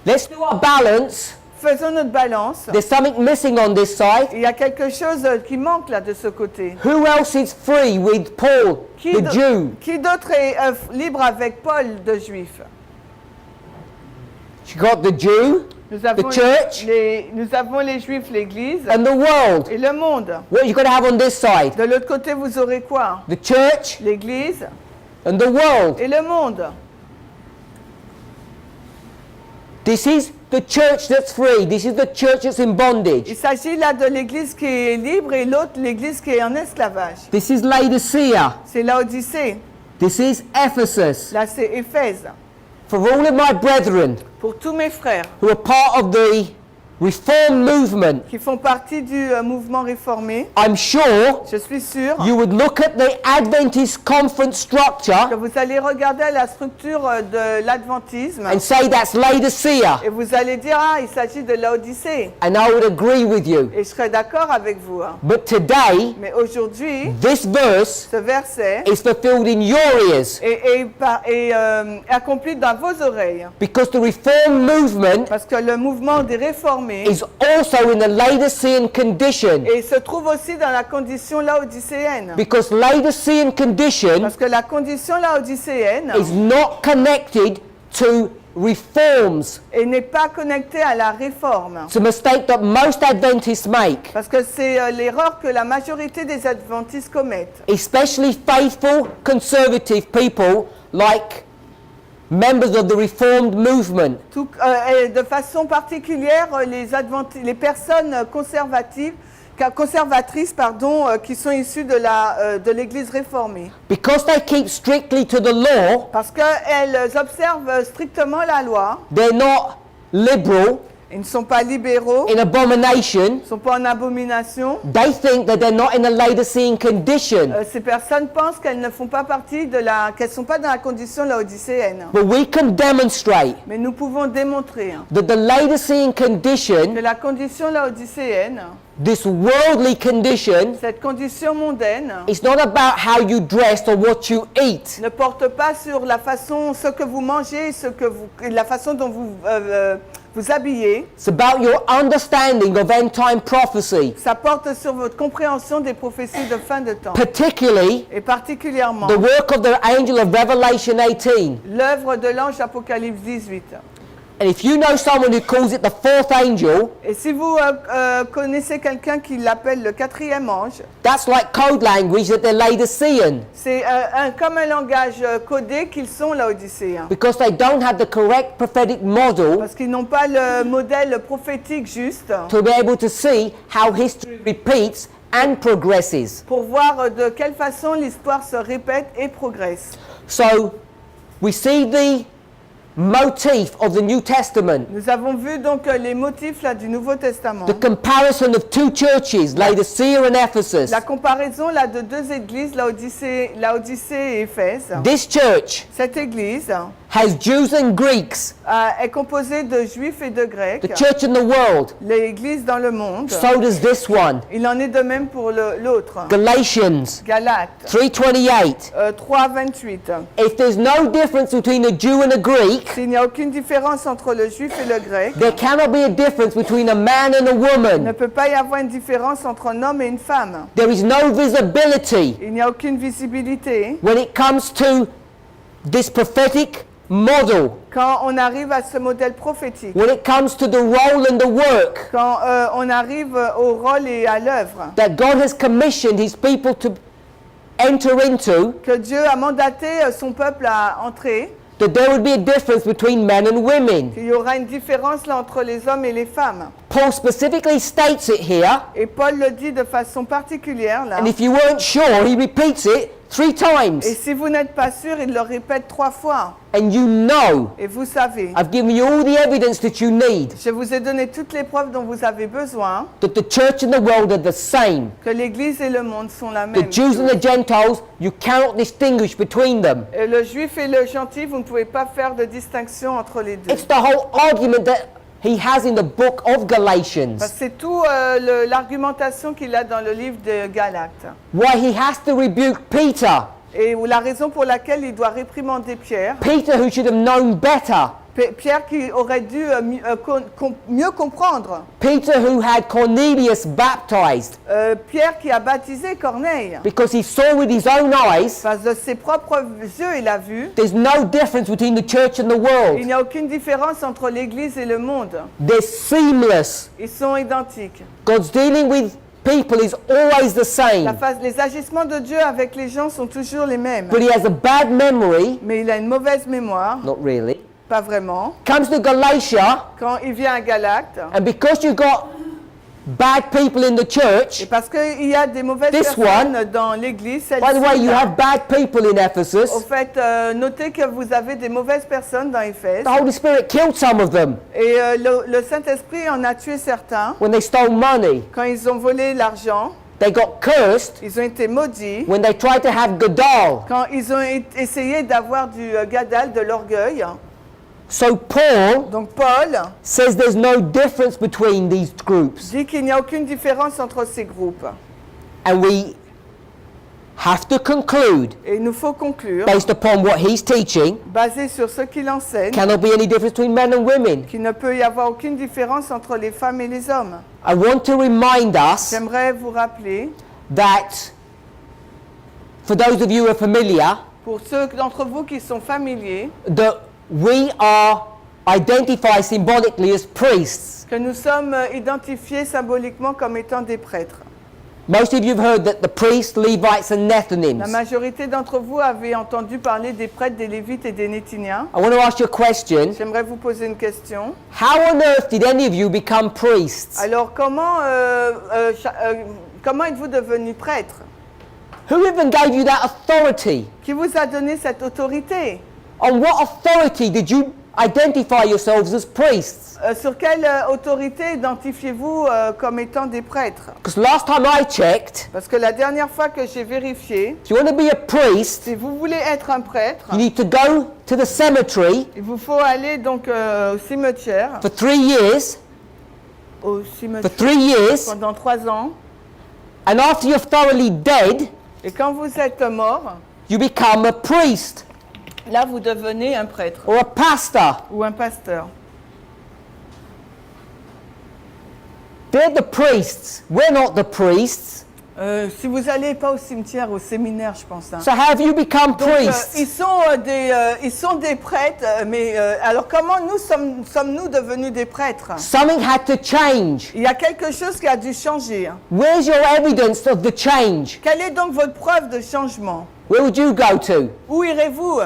Let's do our balance.
Faisons notre balance.
There's something missing on this side.
Il y a quelque chose qui manque là de ce côté.
Who else is free with Paul, the Jew?
Qui d'autre est libre avec Paul, de juif?
You got the Jew,
Nous avons,
the church,
nous avons les juifs, l'Église
and the world.
et le monde.
What you got to have on this side?
De l'autre côté, vous aurez quoi?
The church
L'Église
and the world.
et le monde.
This is the church that's free. This is the church that's in bondage.
Il s'agit là de l'Église qui est libre et l'autre, l'Église qui est en esclavage.
This is Laodicea.
C'est Laodicée.
This is Ephesus.
Là, c'est Éphèse.
For all of my brethren
Pour tous mes frères
who are part of the Reform movement,
qui font partie du mouvement réformé,
I'm sure
je suis sûr
you would look at the Adventist conference
que
structure
vous allez regarder la structure de l'adventisme
and say that's Laodicea,
et vous allez dire, ah, il s'agit de Laodicée.
and I would agree with you.
Et je serai d'accord avec vous. Hein.
But today,
Mais aujourd'hui,
this verse
ce verset
is fulfilled in your ears
est accompli dans vos oreilles.
because the Reform movement
Parce que le mouvement des réformés
is also in the Laodicean condition.
et se trouve aussi dans la condition laodicéenne.
Because Laodicean condition
Parce que la condition laodicéenne
is not connected to reforms.
n'est pas connectée à la réforme.
It's a mistake that most Adventists make,
Parce que c'est l'erreur que la majorité des adventistes commettent.
especially faithful conservative people like members of the Reformed movement.
Et de façon particulière, les personnes conservatrices qui sont issues de l'Église réformée.
Because they keep strictly to the law,
Parce qu'elles observent strictement la loi,
they're not liberal,
ils ne sont pas libéraux,
in abomination.
ils ne sont pas en abomination.
They think that they're not in a Laodicean condition.
Ces personnes pensent qu'elles ne font pas partie qu'elles ne sont pas dans la condition laodicéenne.
But we can demonstrate
Mais nous pouvons démontrer
that the Laodicean condition,
que la condition laodicéenne,
this worldly condition,
cette condition mondaine,
it's not about how you dress or what you eat.
ne porte pas sur ce que vous mangez, la façon dont vous vous habillez.
It's about your understanding of end-time prophecy,
Ça porte sur votre compréhension des prophéties de fin de temps.
particularly
Et particulièrement,
the work of the angel of Revelation 18.
l'œuvre de l'ange Apocalypse 18.
And if you know someone who calls it the fourth angel,
Et si vous connaissez quelqu'un qui l'appelle le quatrième ange,
that's like code language that they're Laodicean,
c'est comme un langage codé qu'ils sont laodicéens.
because they don't have the correct prophetic model
Parce qu'ils n'ont pas le modèle prophétique juste
to be able to see how history repeats and progresses.
pour voir de quelle façon l'histoire se répète et progresse.
So we see the motif of the New Testament,
Nous avons vu donc les motifs là, du Nouveau Testament.
the comparison of two churches, Laodicea and Ephesus.
La comparaison là, de deux églises, Laodicée et Éphèse.
This church
Cette église
has Jews and Greeks,
est composée de juifs et de grecs.
the church in the world.
L'église dans le monde.
So does this one.
Il en est de même pour l'autre.
Galatians
Galates
3:28.
3:28.
If there's no difference between a Jew and a Greek,
S'il n'y a aucune différence entre le juif et le grec,
there cannot be a difference between a man and a
il ne
woman.
peut pas y avoir une différence entre un homme et une femme.
There is no visibility
Il n'y a aucune visibilité
when it comes to this prophetic model,
quand on arrive à ce modèle prophétique,
when it comes to the role and the work
quand on arrive au rôle et à l'œuvre
that God has commissioned his people to enter into,
que Dieu a mandaté son peuple à entrer,
that there would be a difference between men and women.
qu'il y aura une différence là entre les hommes et les femmes.
Paul specifically states it here,
Et Paul le dit de façon particulière là.
and if you weren't sure, he repeats it 3 times.
Et si vous n'êtes pas sûr, il le répète 3 fois.
And you know,
Et vous savez,
I've given you all the evidence that you need,
je vous ai donné toutes les preuves dont vous avez besoin,
that the church and the world are the same.
que l'Église et le monde sont la
The
même.
Jews and the Gentiles, you cannot distinguish between them.
Et le juif et le gentil, vous ne pouvez pas faire de distinction entre les deux.
It's the whole argument that he has in the book of Galatians.
Parce que c'est tout l'argumentation qu'il a dans le livre de Galates.
Why he has to rebuke Peter.
Et la raison pour laquelle il doit réprimander Pierre.
Peter who should have known better.
Pierre qui aurait dû mieux comprendre.
Peter who had Cornelius baptized.
Pierre qui a baptisé Corneille.
Because he saw with his own eyes.
Parce que de ses propres yeux, il a vu.
There's no difference between the church and the
Il
world.
n'y a aucune différence entre l'Église et le monde.
They're seamless.
Ils sont identiques.
God's dealing with people is always the same.
Les agissements de Dieu avec les gens sont toujours les mêmes.
But he has a bad memory.
Mais il a une mauvaise mémoire.
Not really.
Pas vraiment.
Comes to Galatia.
Quand il vient à Galate.
And because you got bad people in the church.
Et parce qu'il y a des mauvaises personnes dans l'église.
By the way, you have bad people in Ephesus.
Au fait, notez que vous avez des mauvaises personnes dans Éphèse.
The Holy Spirit killed some of them.
Et le Saint-Esprit en a tué certains.
When they stole money.
Quand ils ont volé l'argent.
They got cursed.
Ils ont été maudits.
When they tried to have gadal.
Quand ils ont essayé d'avoir du gadal, de l'orgueil.
So Paul,
donc Paul
says there's no difference between these groups.
Dit qu'il n'y a aucune différence entre ces groupes.
And we have to conclude,
et il nous faut conclure,
based upon what he's teaching,
basé sur ce qu'il enseigne,
cannot be any difference between men and women.
Qu'il ne peut y avoir aucune différence entre les femmes et les hommes.
I want to remind us
J'aimerais vous rappeler
that for those of you who are familiar,
pour ceux d'entre vous qui sont familiers,
that we are identified symbolically as priests.
Que nous sommes identifiés symboliquement comme étant des prêtres.
Most of you have heard that the priests, Levites and Nethinims.
La majorité d'entre vous avez entendu parler des prêtres, des Lévites et des Néthiniens.
I want to ask you a question.
J'aimerais vous poser une question.
How on earth did any of you become priests?
Alors comment êtes-vous devenus prêtres?
Who even gave you that authority?
Qui vous a donné cette autorité?
On what authority did you identify yourselves as priests?
Sur quelle autorité identifiez-vous comme étant des prêtres?
Because last time I checked,
parce que la dernière fois que j'ai vérifié,
if you want to be a priest,
si vous voulez être un prêtre,
you need to go to the cemetery.
Il vous faut aller donc au cimetière.
For 3 years.
Au cimetière.
For 3 years.
Pendant 3 ans.
And after you're thoroughly dead,
et quand vous êtes mort,
you become a priest.
Là, vous devenez un prêtre.
Or a pastor.
Ou un pasteur.
They're the priests. We're not the priests.
Si vous n'allez pas au cimetière, au séminaire, je pense. Hein.
So how have you become priests?
Ils sont des prêtres, mais alors comment sommes-nous devenus des prêtres?
Something had to change.
Il y a quelque chose qui a dû changer.
Where's your evidence of the change?
Quelle est donc votre preuve de changement?
Where would you go to?
Où irez-vous?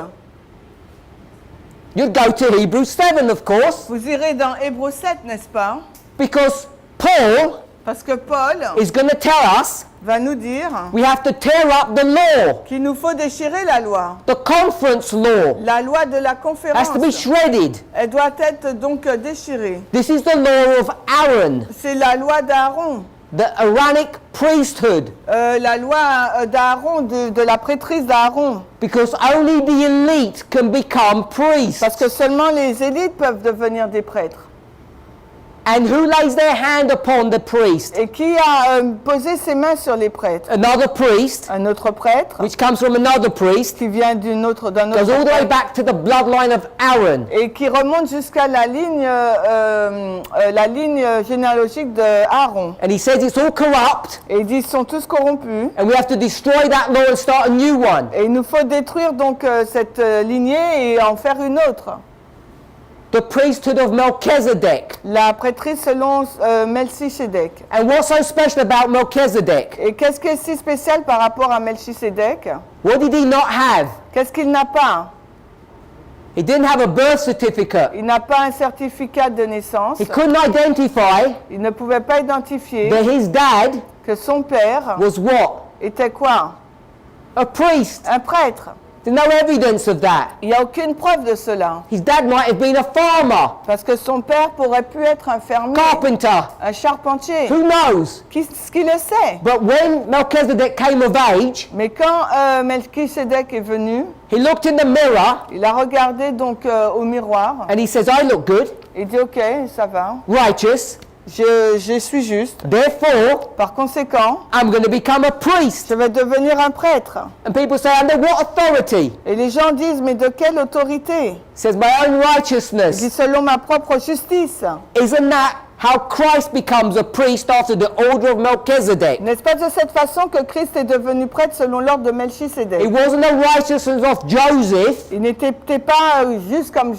You'd go to Hebrews 7, of course.
Vous irez dans Hébreux 7, n'est-ce pas?
Because Paul
Parce que Paul
is going to tell us
va nous dire
we have to tear up the law.
Qu'il nous faut déchirer la loi.
The conference law.
La loi de la conférence.
Has to be shredded.
Elle doit être donc déchirée.
This is the law of Aaron.
C'est la loi d'Aaron.
The Aaronic priesthood.
La loi d'Aaron, de la prêtrise d'Aaron.
Because only the elite can become priests.
Parce que seulement les élites peuvent devenir des prêtres.
And who lays their hand upon the priest?
Et qui a posé ses mains sur les prêtres?
Another priest.
Un autre prêtre.
Which comes from another priest.
Qui vient d'un autre
goes all the way back to the bloodline of Aaron.
Et qui remonte jusqu'à la ligne généalogique de Aaron.
And he says it's all corrupt.
Et il dit ils sont tous corrompus.
And we have to destroy that law and start a new one.
Et il nous faut détruire donc cette lignée et en faire une autre.
The priesthood of Melchizedek.
La prêtrise selon Melchisedec.
And what's so special about Melchizedek?
Et qu'est-ce qui est si spécial par rapport à Melchisedec?
What did he not have?
Qu'est-ce qu'il n'a pas?
He didn't have a birth certificate.
Il n'a pas un certificat de naissance.
He couldn't identify.
Il ne pouvait pas identifier.
That his dad.
Que son père.
Was what?
Était quoi?
A priest.
Un prêtre.
There's no evidence of that.
Il n'y a aucune preuve de cela.
His dad might have been a farmer.
Parce que son père pourrait pu être un fermier.
Carpenter.
Un charpentier.
Who knows?
Qui le sait?
But when Melchizedek came of age,
mais quand Melchisedec est venu,
he looked in the mirror.
Il a regardé donc au miroir.
And he says, I look good.
Il dit ok, ça va.
righteous.
Je suis juste.
Therefore,
Par conséquent,
I'm going to become a priest.
je vais devenir un prêtre.
And people say, under what authority?
Et les gens disent, mais de quelle autorité?
It says, my own
Il dit,
righteousness.
selon ma propre justice.
Isn't that how Christ becomes a priest after the order of Melchizedek?
N'est-ce pas de cette façon que Christ est devenu prêtre selon l'ordre de Melchisédek?
It wasn't the righteousness of Joseph.
Il n'était pas juste comme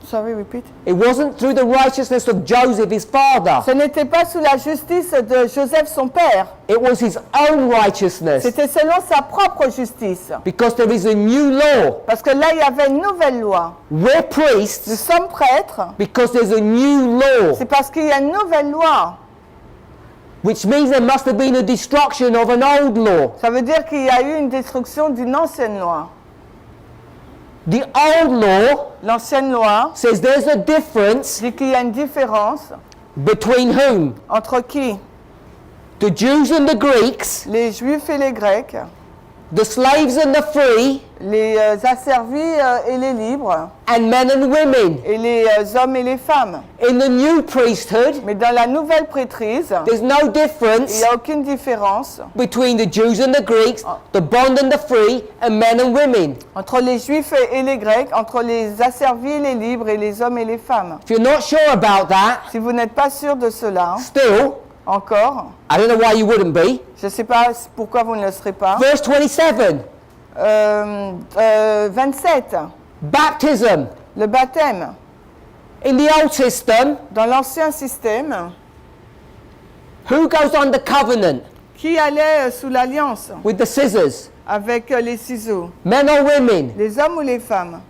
sorry, repeat.
It wasn't through the righteousness of Joseph, his father.
Ce n'était pas sous la justice de Joseph, son père.
It was his own righteousness.
C'était selon sa propre justice.
Because there is a new law.
Parce que là, il y avait une nouvelle loi.
We're
Nous
priests
sommes prêtres.
because there's a new law.
C'est parce qu'il y a une nouvelle loi.
Which means there must have been a destruction of an old law.
Ça veut dire qu'il y a eu une destruction d'une ancienne loi.
The old law
L'ancienne loi
says there's a difference
dit qu'il y a une différence
between whom?
entre qui?
The Jews and the Greeks,
Les Juifs et les Grecs,
the slaves and the free,
les asservis et les libres,
and men and women.
et les hommes et les femmes.
In the new priesthood,
Mais dans la nouvelle prêtrise,
there's no
il
difference
n'y a aucune différence
between the Jews and the Greeks, the bond and the free, and men and women.
entre les Juifs et les Grecs, entre les asservis et les libres et les hommes et les femmes.
If you're not sure about that,
Si vous n'êtes pas sûr de cela,
still,
encore,
I don't know why you wouldn't be.
je ne sais pas pourquoi vous ne le serez pas.
Verse 27,
27,
baptism.
le baptême.
In the old system,
Dans l'ancien système,
who goes under covenant
qui allait sous l'alliance
with the scissors?
avec les ciseaux?
Men or women?
Les hommes ou les femmes?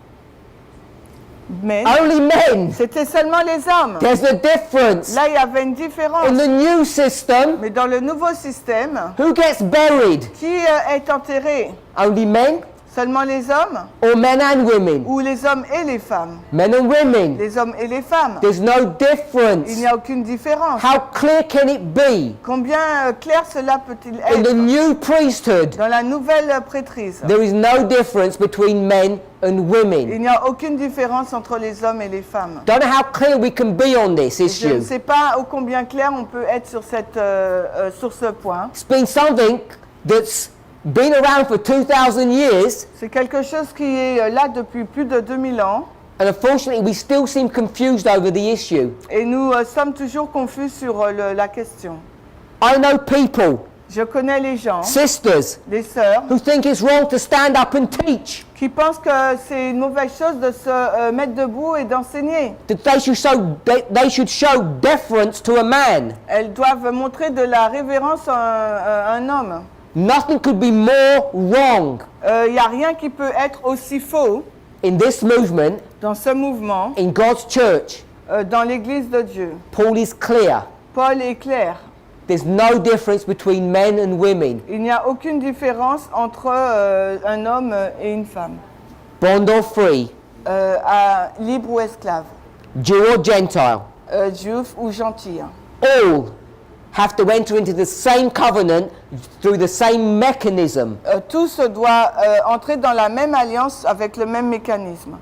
Mais
Only men.
c'était seulement les hommes.
There's a difference.
Là, il y avait une différence.
In the new system,
Mais dans le nouveau système,
who gets buried?
qui est enterré?
Only men
Seulement les hommes
or men and women?
ou les hommes et les femmes?
Men and women.
Les hommes et les femmes.
There's no
Il
difference.
n'y a aucune différence.
How clear can it be?
Combien clair cela peut-il
In the
être?
new priesthood,
Dans la nouvelle prêtrise,
there is no difference between men and women.
il n'y a aucune différence entre les hommes et les femmes.
Don't know how clear we can be on this
Je ne
issue.
sais pas ô combien clair on peut être sur ce point.
It's been something that's been around for 2,000 years,
C'est quelque chose qui est là depuis plus de 2000 ans
and unfortunately we still seem confused over the issue.
et nous sommes toujours confus sur la question.
I know people,
Je connais les gens,
sisters,
les sœurs,
who think it's wrong to stand up and teach,
qui pensent que c'est une mauvaise chose de se mettre debout et d'enseigner.
that they should show deference to a man.
Elles doivent montrer de la révérence à un homme.
Nothing could be more wrong
Il n'y a rien qui peut être aussi faux
in this movement,
dans ce mouvement,
in God's church.
dans l'Église de Dieu.
Paul is clear.
Paul est clair.
There's no difference between men and women,
Il n'y a aucune différence entre un homme et une femme,
bond or free,
libre ou esclave,
Jew or Gentile.
juif ou gentil.
All have to enter into the same covenant through the same mechanism.
Tous doivent entrer dans la même alliance avec le même mécanisme.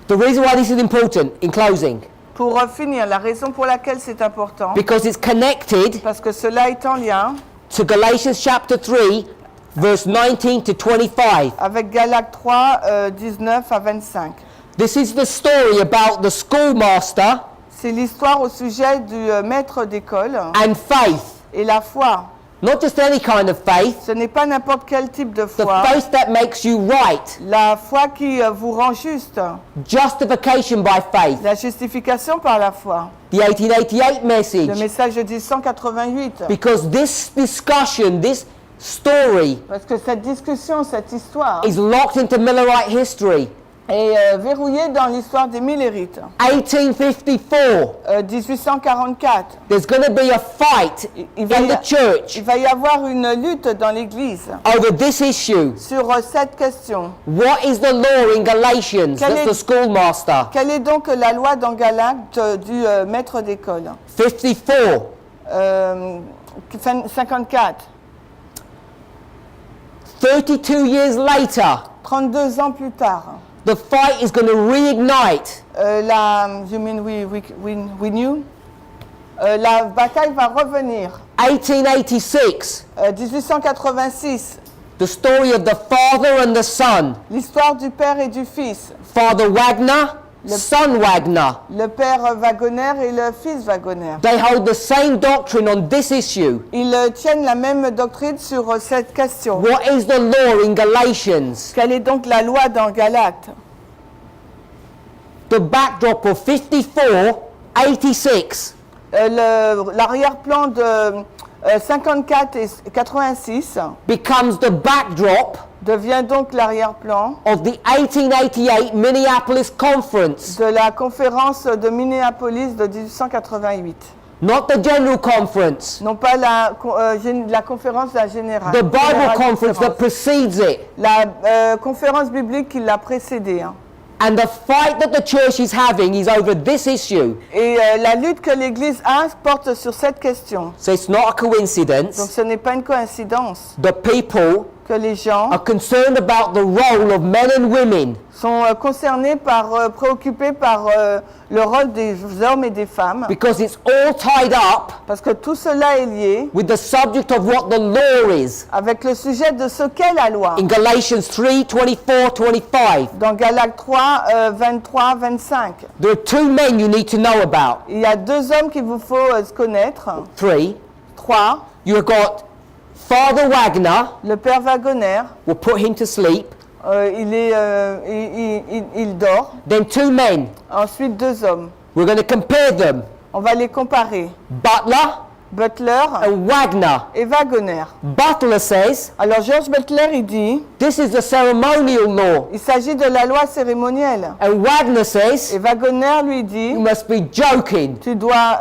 The reason why this is important, in closing,
Pour finir, la raison pour laquelle c'est important,
because it's connected
parce que cela est en lien
to Galatians chapter 3, verse 19 to 25.
avec Galates 3, 19 à 25.
This is the story about the schoolmaster
C'est l'histoire au sujet du maître d'école
and faith.
et la foi.
Not just any kind of faith,
Ce n'est pas n'importe quel type de
the
foi.
faith that makes you right.
La foi qui vous rend juste.
Justification by faith.
La justification par la foi.
The 1888
Le
message.
message de 188.
Because this discussion, this story,
Parce que cette discussion, cette histoire
is locked into Millerite history.
est verrouillée dans l'histoire des Millérites.
1854.
1844.
There's going to be a fight
Il va
in
y
the
a-
church
Il va y avoir une lutte dans l'Église
over this issue.
sur cette question.
What is the law in Galatians?
Quel
That's
est-
the schoolmaster.
Quelle est donc la loi dans Galates du maître d'école?
54.
54.
32 years later,
32 ans plus tard,
The fight is going to reignite.
You mean we knew? La bataille va revenir.
1886,
1886,
the story of the father and the son.
l'histoire du père et du fils.
Father Wagner, son Wagner.
Le père Wagoner et le fils Wagoner.
They hold the same doctrine on this issue.
Ils tiennent la même doctrine sur cette question.
What is the law in Galatians?
Quelle est donc la loi dans Galates?
The backdrop of 54, 86
L'arrière-plan de 54 et 86
becomes the backdrop
devient donc l'arrière-plan
of the 1888 Minneapolis Conference.
de la conférence de Minneapolis de 1888.
Not the General Conference.
Non pas la conférence de la générale.
The Bible
Générale
Conference that
conférence.
precedes it.
La conférence biblique qui l'a précédée. Hein.
And the fight that the church is having is over this issue.
Et la lutte que l'Église a porte sur cette question.
So it's not a
Donc
coincidence.
ce n'est pas une coïncidence
The people
que les gens
are concerned about the role of men and women
sont concernés préoccupés par le rôle des hommes et des femmes,
because it's all tied up
parce que tout cela est lié
with the subject of what the law is.
avec le sujet de ce qu'est la loi.
In Galatians 3, 24, 25,
Dans Galates 3, 23, 25,
there are two men you need to know about.
il y a deux hommes qu'il vous faut connaître.
3,
3,
you have got Father Wagner,
le père Wagoner,
we'll put him to sleep.
il dort.
Then two men,
Ensuite, deux hommes.
we're going to compare them.
On va les comparer.
Butler
Butler
and Wagner.
et Wagoner.
Butler says,
Alors, George Butler, il dit,
this is the ceremonial law.
il s'agit de la loi cérémonielle.
And Wagner
Et
says,
Wagoner lui
you
dit,
must be joking.
tu dois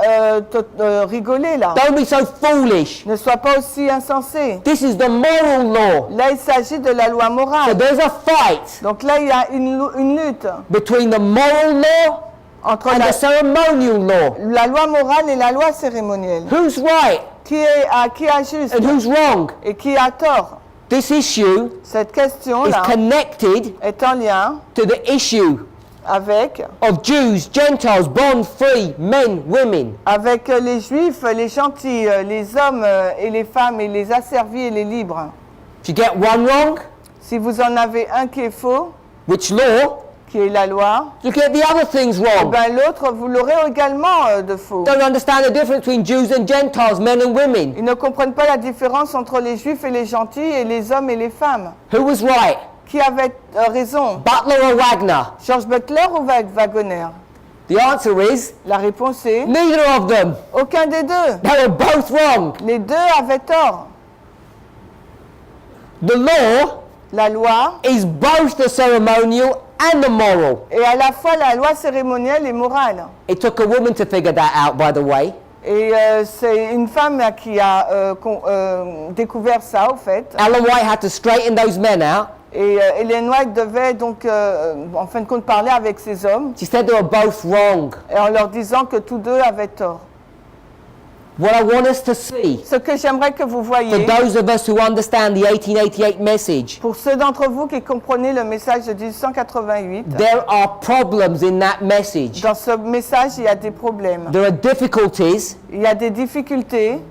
rigoler là.
Don't be so foolish.
Ne sois pas aussi insensé.
This is the moral law.
Là, il s'agit de la loi
So
morale.
there's a fight
Donc là, il y a une lutte
between the moral law
entre
and the ceremonial law.
la loi morale et la loi cérémonielle.
Who's right
Qui a juste
and who's wrong?
et qui a tort?
This issue
Cette
is
question-là
connected
est en lien
to the issue
avec
of Jews, Gentiles, bond, free, men, women.
les juifs, les gentils, les hommes et les femmes, et les asservis et les libres.
If you get one wrong,
Si vous en avez un qui est faux,
which law?
qui est la loi,
You get the other things
eh
wrong.
ben l'autre, vous l'aurez également de faux.
Don't understand the difference between Jews and Gentiles, men and women.
Ils ne comprennent pas la différence entre les juifs et les gentils et les hommes et les femmes.
Who was right?
Qui avait raison?
Butler or Wagner?
George Butler ou Wagoner?
The answer is
La réponse est
neither of them.
aucun des deux.
They were both wrong.
Les deux avaient tort.
The law
La loi
is both the ceremonial and the moral.
est à la fois la loi cérémonielle et morale.
It took a woman to figure that out, by the way.
Et c'est une femme qui a découvert ça, au fait.
Ellen White had to straighten those men out.
Et Ellen White devait donc, en fin de compte, parler avec ces hommes,
She said they were both wrong.
et en leur disant que tous deux avaient tort.
What I want us to see,
Ce que j'aimerais que vous
for
voyiez,
those of us who understand the 1888 message,
pour ceux d'entre vous qui comprenez le message de 1888,
there are problems in that message.
dans ce message, il y a des problèmes.
There are difficulties
Il y a des difficultés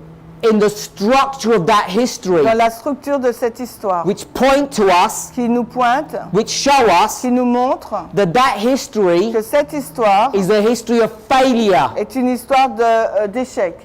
in the structure of that history,
dans la structure de cette histoire
which point to us,
qui nous pointent,
which show us
qui nous montrent
that history
que cette histoire
is a history of failure.
est une histoire d'échec.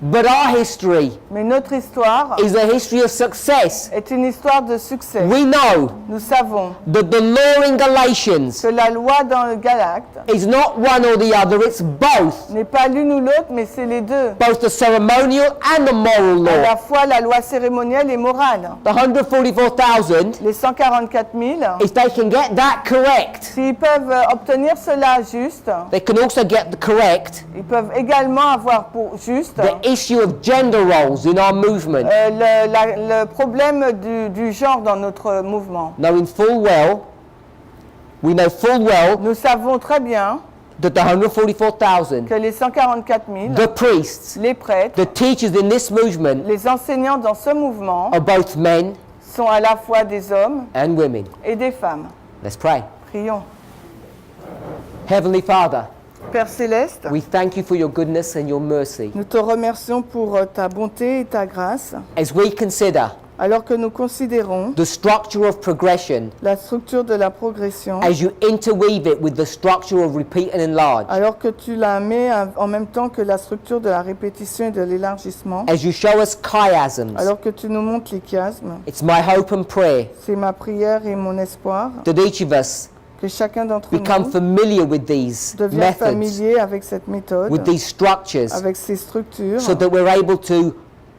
But our history
Mais notre histoire
is a history of success.
est une histoire de succès.
We know
Nous savons
that the law in Galatians
que la loi dans le Galacte
is not one or the other, it's both.
n'est pas l'une ou l'autre, mais c'est les deux.
Both the ceremonial and the moral
À
law.
la fois la loi cérémonielle et morale.
The 144,000,
Les 144 000,
if they can get that correct,
s'ils peuvent obtenir cela juste,
they can also get the correct
ils peuvent également avoir pour juste
the issue of gender roles in our movement.
le problème du genre dans notre mouvement.
Knowing full well, we know full well
Nous savons très bien
that the 144,000,
que les 144 000,
the priests,
les prêtres,
the teachers in this movement
les enseignants dans ce mouvement
are both men
sont à la fois des hommes
and women.
et des femmes.
Let's pray.
Prions.
Heavenly Father,
Père Céleste,
we thank you for your goodness and your mercy.
nous te remercions pour ta bonté et ta grâce.
As we consider
Alors que nous considérons
the structure of progression,
la structure de la progression,
as you interweave it with the structure of repeat and enlarge,
alors que tu la mets en même temps que la structure de la répétition et de l'élargissement,
as you show us chiasms,
alors que tu nous montres les chiasmes,
it's my hope and prayer
c'est ma prière et mon espoir
that each of us
que chacun d'entre
become
nous
familiar with these
devienne
methods,
familier avec cette méthode,
with these structures,
avec ces structures,
so that we're able to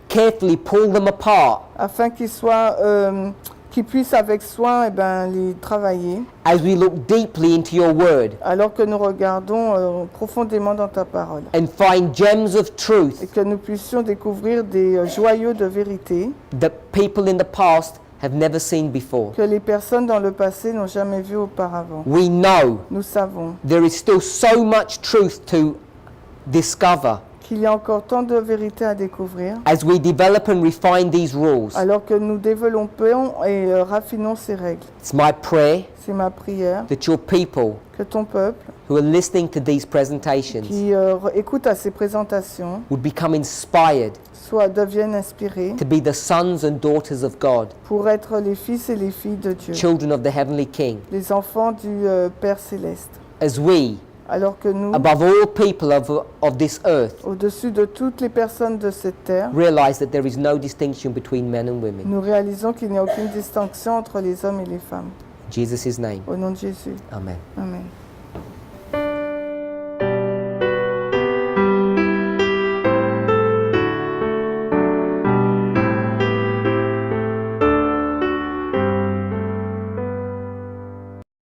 carefully pull them apart
afin qu'ils puissent avec soin les travailler,
as we look deeply into your word
alors que nous regardons profondément dans ta parole.
and find gems of
Et
truth
que nous puissions découvrir des joyaux de vérité
that people in the past have never seen before.
que les personnes dans le passé n'ont jamais vu auparavant.
We know
Nous savons
there is still so much truth to discover
qu'il y a encore tant de vérité à découvrir,
as we develop and refine these rules.
alors que nous développons et raffinons ces règles.
It's my prayer
C'est ma prière
that your people
que ton peuple,
who are listening to these presentations
qui écoute à ces présentations,
would become inspired
devienne inspiré
to be the sons and daughters of God,
pour être les fils et les filles de Dieu,
children of the heavenly King,
les enfants du Père Céleste.
as we,
Alors que nous,
above all people of this earth,
au-dessus de toutes les personnes de cette terre,
realize that there is no distinction between men and women.
nous réalisons qu'il n'y a aucune distinction entre les hommes et les femmes.
In Jesus' name,
Au nom de Jésus.
amen.
Amen.